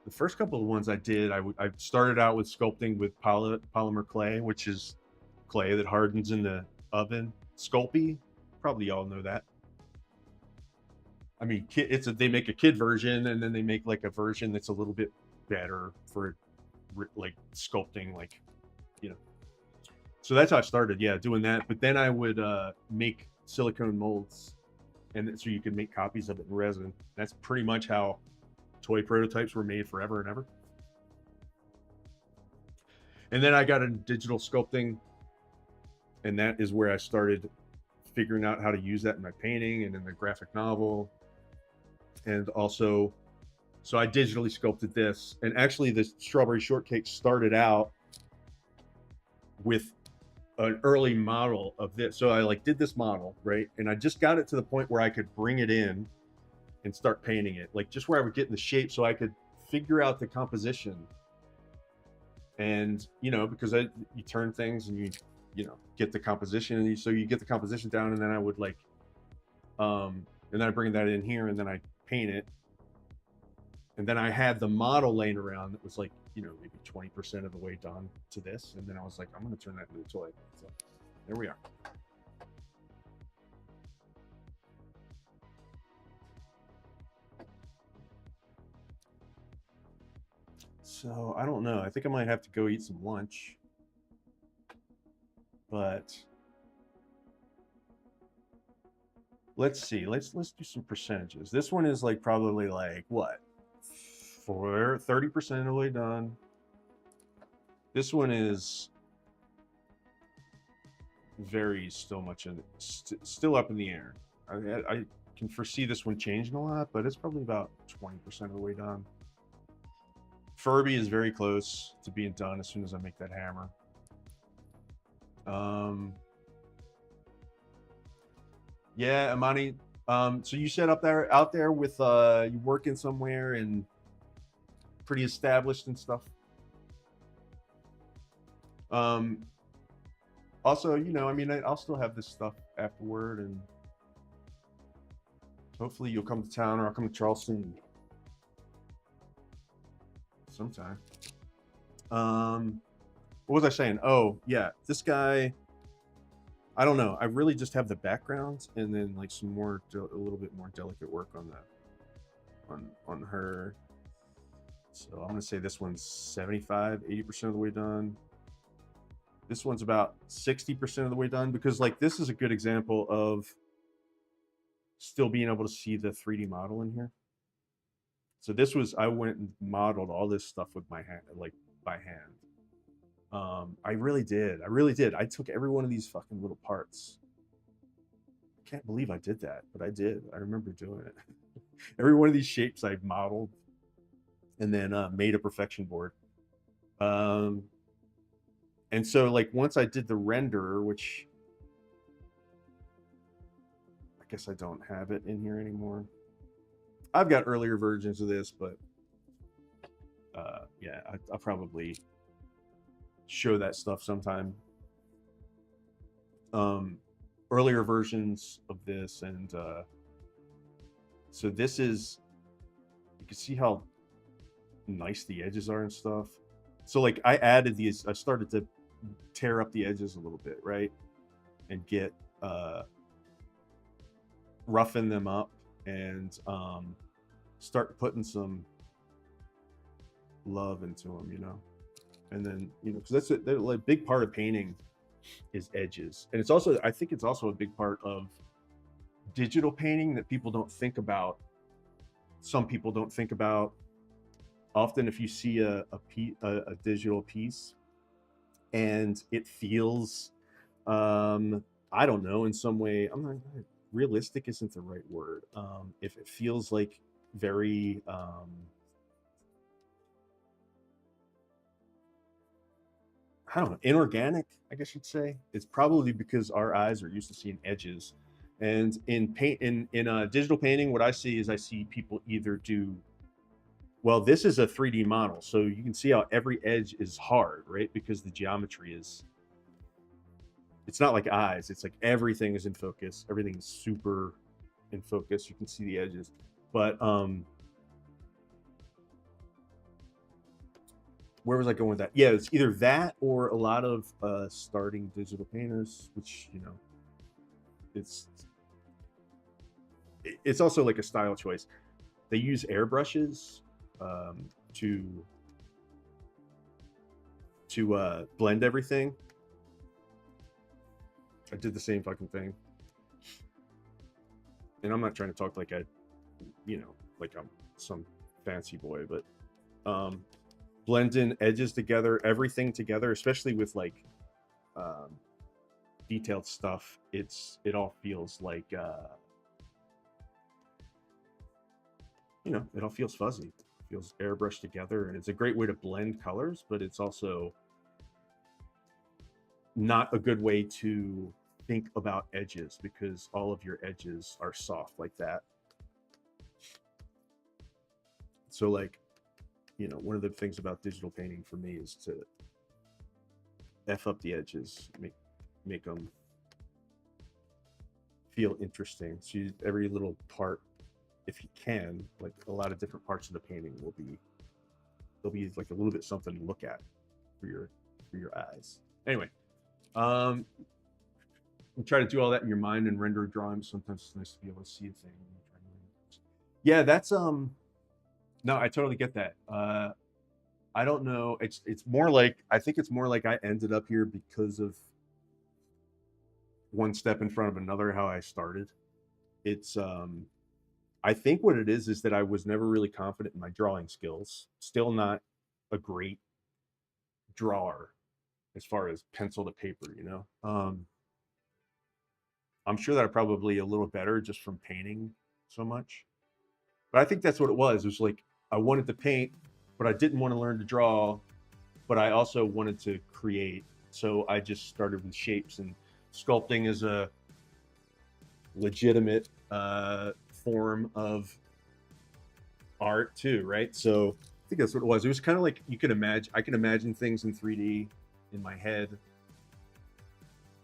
The first couple of ones I did, I started out with sculpting with polymer clay, which is clay that hardens in the oven. Sculpey, probably y'all know that. I mean, they make a kid version, and then they make like a version that's a little bit better for like sculpting, like you know. So that's how I started, yeah, doing that. But then I would make silicone molds, and so you could make copies of it in resin. That's pretty much how toy prototypes were made forever and ever. And then I got into digital sculpting, and that is where I started figuring out how to use that in my painting and in the graphic novel. And also, so I digitally sculpted this. And actually, this strawberry shortcake started out with an early model of this. So I like did this model, right? And I just got it to the point where I could bring it in and start painting it, like just where I would get in the shape so I could figure out the composition. And because you turn things and you get the composition, and so you get the composition down, and then I would like and then I bring that in here, and then I paint it, and then I had the model laying around that was like maybe 20% of the way done to this, and then I was like, I'm going to turn that into a toy. So there we are. So I don't know. I think I might have to go eat some lunch, but let's see. Let's do some percentages. This one is like probably like what, for 30% of the way done. This one is very still much in still up in the air. I can foresee this one changing a lot, but it's probably about 20% of the way done. Furby is very close to being done as soon as I make that hammer. Yeah, Amani. So you said out there with you working somewhere and pretty established and stuff. Um, Also, I mean, I'll still have this stuff afterward, and hopefully you'll come to town, or I'll come to Charleston sometime. Um, what was I saying? Oh, yeah, this guy. I don't know. I really just have the background, and then like some more, a little bit more delicate work on that, on her. So I'm gonna say this one's 75, 80% of the way done. This one's about 60% of the way done, because like this is a good example of still being able to see the 3D model in here. So this was, I went and modeled all this stuff with my hand, like by hand. I really did. I really did. I took every one of these fucking little parts. I can't believe I did that, but I did. I remember doing it. Every one of these shapes I modeled and then made a perfection board. And so like once I did the render, which I guess I don't have it in here anymore. I've got earlier versions of this, but yeah, I'll probably show that stuff sometime. Earlier versions of this, and so this is, you can see how nice the edges are and stuff. So like I added these, I started to tear up the edges a little bit, right, and get roughen them up and start putting some love into them, you know. And then, you know, because that's a like, big part of painting is edges. And it's also, I think it's also a big part of digital painting that people don't think about. Some people don't think about. Often if you see a digital piece and it feels, I don't know, in some way, I'm not, realistic isn't the right word. If it feels like very, I don't know, inorganic, I guess you'd say, it's probably because our eyes are used to seeing edges. And in paint, in digital painting, what I see is I see people either do, well, this is a 3D model, so you can see how every edge is hard, right? Because the geometry is, it's not like eyes, it's like everything is in focus, everything is super in focus, you can see the edges. But where was I going with that? Yeah, it's either that or a lot of starting digital painters, which, you know, it's also like a style choice. They use airbrushes to blend everything. I did the same fucking thing, and I'm not trying to talk like I, you know, like I'm some fancy boy, but blend in edges together, everything together, especially with like detailed stuff. It all feels like you know, it all feels fuzzy, it feels airbrushed together, and it's a great way to blend colors, but it's also not a good way to think about edges because all of your edges are soft like that. So like, you know, one of the things about digital painting for me is to F up the edges, make them feel interesting. So every little part, if you can, like a lot of different parts of the painting will be, there'll be like a little bit something to look at for your eyes. Anyway, you try to do all that in your mind and render a drawing. Sometimes it's nice to be able to see a thing. Yeah, that's no, I totally get that. I don't know. It's more like, I think it's more like I ended up here because of one step in front of another, how I started. It's I think what it is that I was never really confident in my drawing skills. Still not a great drawer as far as pencil to paper, you know. I'm sure that I'm probably a little better just from painting so much. But I think that's what it was. It was like I wanted to paint, but I didn't want to learn to draw, but I also wanted to create. So I just started with shapes, and sculpting is a legitimate form of art too, right? So I think that's what it was. It was kind of like you can imagine, I can imagine things in 3D in my head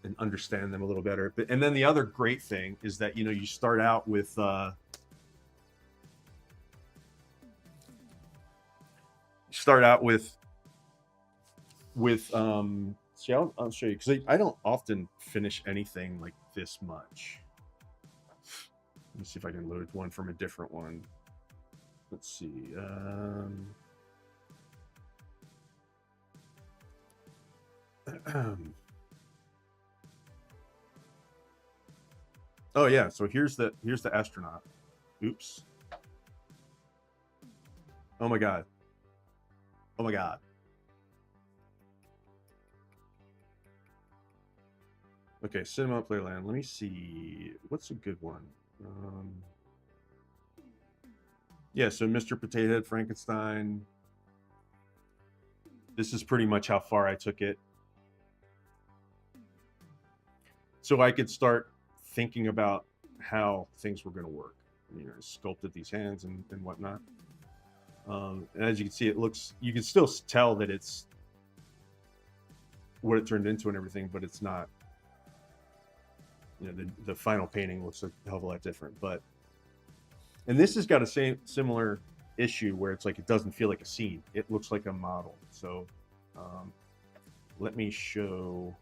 and understand them a little better. But and then the other great thing is that, you know, you start out with see, I'll show you, because I don't often finish anything like this much. Let me see if I can load one from a different one. Let's see. Oh yeah, so here's the astronaut. Oops. Oh my god. Oh my god. Okay, Cinemelt Playland. Let me see. What's a good one? Yeah, so Mr. Potato Head Frankenstein. This is pretty much how far I took it. So I could start thinking about how things were going to work. You know, sculpted these hands and whatnot. And as you can see, it looks, you can still tell that it's what it turned into and everything, but it's not, you know, the final painting looks a hell of a lot different. But, and this has got a similar issue where it's like, it doesn't feel like a scene. It looks like a model. So let me show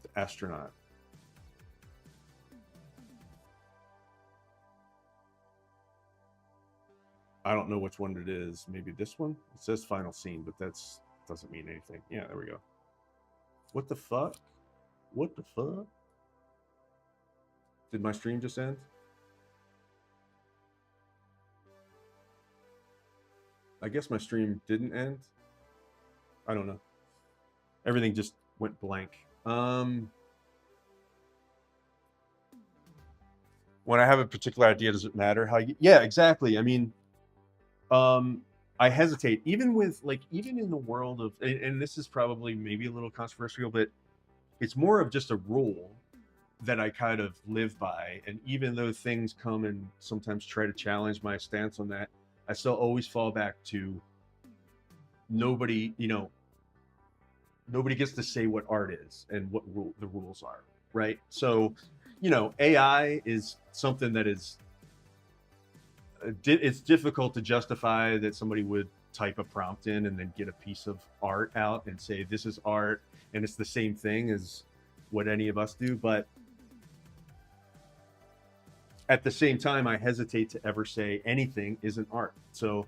the astronaut. I don't know which one it is. Maybe this one? It says final scene, but that's doesn't mean anything. Yeah, there we go. What the fuck? What the fuck? Did my stream just end? I guess my stream didn't end. I don't know. Everything just went blank. When I have a particular idea, does it matter how you... Yeah, exactly. I mean, I hesitate, even with, like, even in the world of, and this is probably maybe a little controversial, but it's more of just a rule that I kind of live by. And even though things come and sometimes try to challenge my stance on that, I still always fall back to nobody, you know, nobody gets to say what art is and what the rules are, right? So, you know, AI is something that is, it's difficult to justify that somebody would type a prompt in and then get a piece of art out and say this is art and it's the same thing as what any of us do. But at the same time, I hesitate to ever say anything isn't art. So,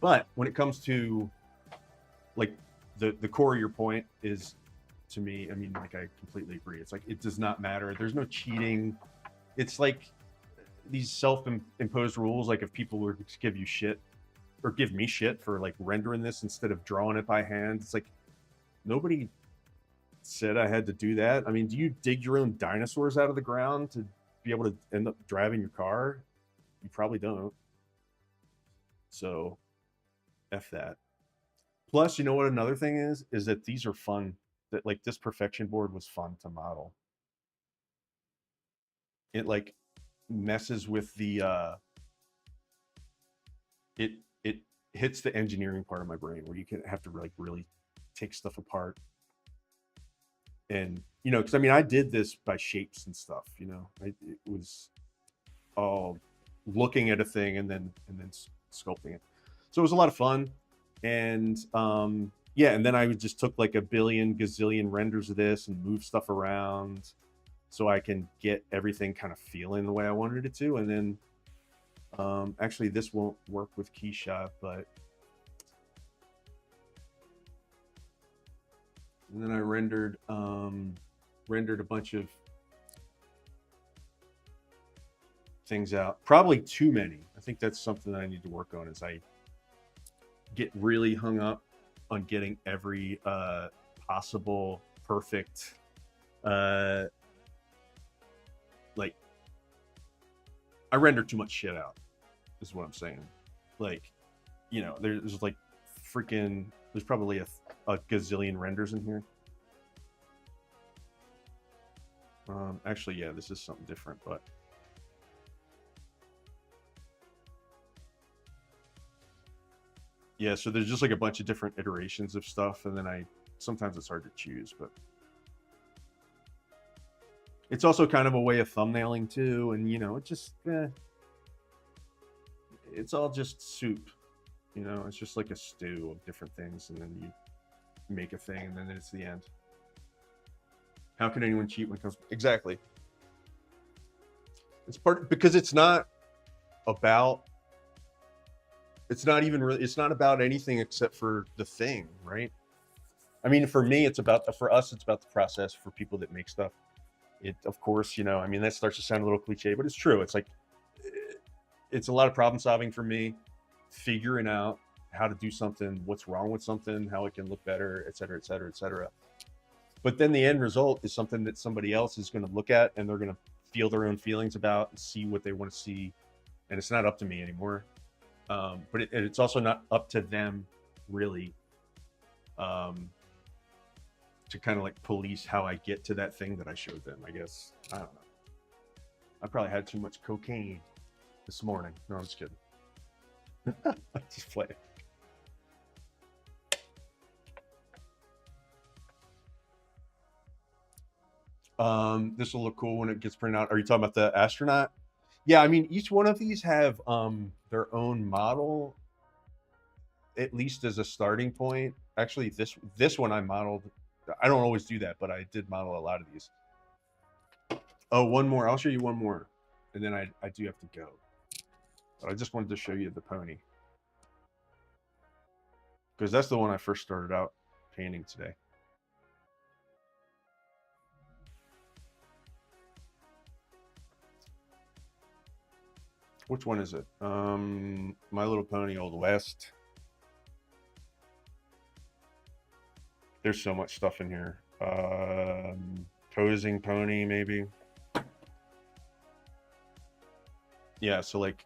but when it comes to, like, the core of your point is, to me, I mean, like, I completely agree. It's like, it does not matter. There's no cheating. It's like these self-imposed rules. Like, if people were to give you shit or give me shit for like rendering this instead of drawing it by hand, it's like, nobody said I had to do that. I mean, do you dig your own dinosaurs out of the ground to be able to end up driving your car? You probably don't. So F that. Plus, you know what another thing is that these are fun. That, like, this perfection board was fun to model. It like messes with the it hits the engineering part of my brain where you can have to like really take stuff apart. And, you know, because I mean, I did this by shapes and stuff, you know, it was all looking at a thing and then sculpting it. So it was a lot of fun. And yeah, and then I just took like a billion gazillion renders of this and moved stuff around so I can get everything kind of feeling the way I wanted it to. And then actually this won't work with Keyshot, but and then I rendered a bunch of things out. Probably too many. I think that's something that I need to work on, is I get really hung up on getting every possible perfect like, I render too much shit out, is what I'm saying. Like, you know, there's like freaking, there's probably a gazillion renders in here. Actually, yeah, this is something different, but yeah, so there's just like a bunch of different iterations of stuff, and then sometimes it's hard to choose, but it's also kind of a way of thumbnailing too, and, you know, it just it's all just soup, you know, it's just like a stew of different things, and then you make a thing, and then it's the end. How can anyone cheat when it comes? Exactly. It's part, because it's not about, It's not even really, it's not about anything except for the thing, right? I mean, for me, it's about, for us, it's about the process. For people that make stuff, it, of course, you know, I mean, that starts to sound a little cliche, but it's true. It's like, it's a lot of problem solving for me, figuring out how to do something, what's wrong with something, how it can look better, et cetera, et cetera, et cetera. But then the end result is something that somebody else is going to look at, and they're going to feel their own feelings about and see what they want to see. And it's not up to me anymore. But it's also not up to them, really, um, to kind of like police how I get to that thing that I showed them, I guess. I don't know. I probably had too much cocaine this morning. No, I'm just kidding. Just play it. This will look cool when it gets printed out. Are you talking about the astronaut? Yeah, I mean, each one of these have their own model, at least as a starting point. Actually, this one I modeled. I don't always do that, but I did model a lot of these. Oh, one more. I'll show you one more, and then I do have to go. But I just wanted to show you the pony, because that's the one I first started out painting today. Which one is it? My Little Pony Old West. There's so much stuff in here. Posing Pony, maybe. Yeah, so like,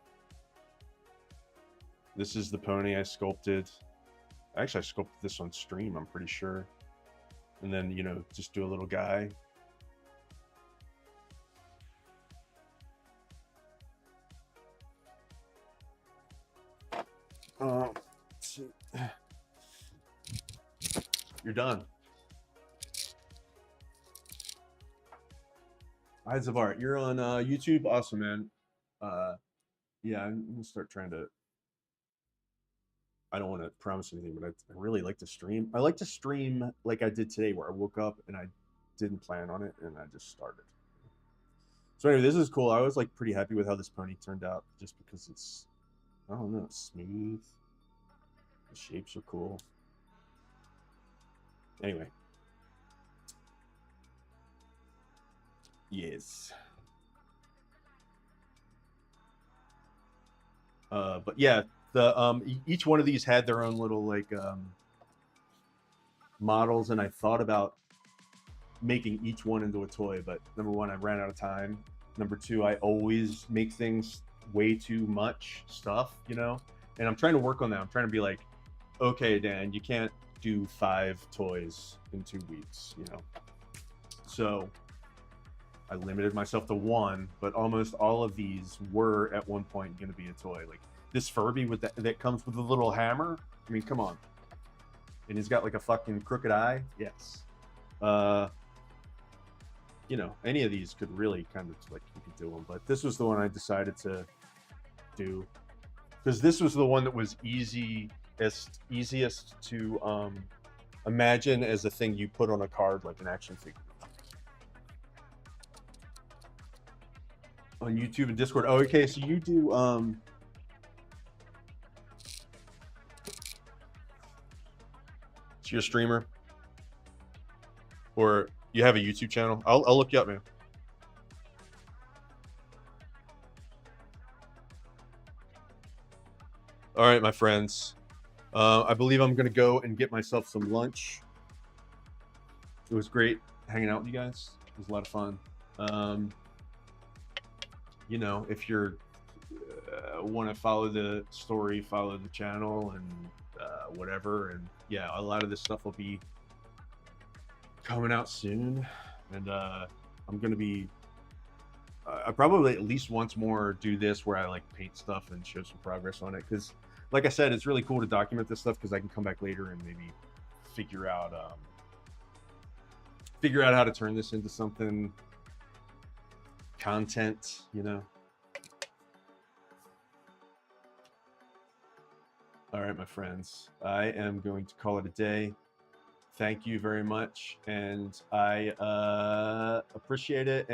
this is the pony I sculpted. Actually, I sculpted this on stream, I'm pretty sure. And then, you know, just do a little guy. You're done. Eyes of Art. You're on YouTube. Awesome, man. Yeah, I'm gonna start trying to. I don't want to promise anything, but I really like to stream. I like to stream like I did today, where I woke up and I didn't plan on it and I just started. So anyway, this is cool. I was like pretty happy with how this pony turned out, just because it's, I don't know, it's smooth. The shapes are cool. Anyway. Yes. But yeah, the each one of these had their own little like models, and I thought about making each one into a toy, but number one, I ran out of time. Number two, I always make things way too much stuff, you know? And I'm trying to work on that. I'm trying to be like, okay, Dan, you can't do 5 toys in 2 weeks, you know? So I limited myself to 1, but almost all of these were at one point going to be a toy. Like this Furby with that comes with a little hammer. I mean, come on. And he's got like a fucking crooked eye. Yes. You know, any of these could really kind of like, you could do them, but this was the one I decided to do, because this was the one that was easiest to imagine as a thing you put on a card, like an action figure. On YouTube and Discord. Oh, okay, so you do so you're a streamer, or you have a YouTube channel? I'll look you up, man. All right, my friends. I believe I'm gonna go and get myself some lunch. It was great hanging out with you guys. It was a lot of fun. You know, if you're want to follow the story, follow the channel, and whatever. And yeah, a lot of this stuff will be coming out soon, and I'm gonna be. I probably at least once more do this where I like paint stuff and show some progress on it, because, like I said, it's really cool to document this stuff, because I can come back later and maybe figure out how to turn this into something content, you know. All right, my friends, I am going to call it a day. Thank you very much, and I appreciate it.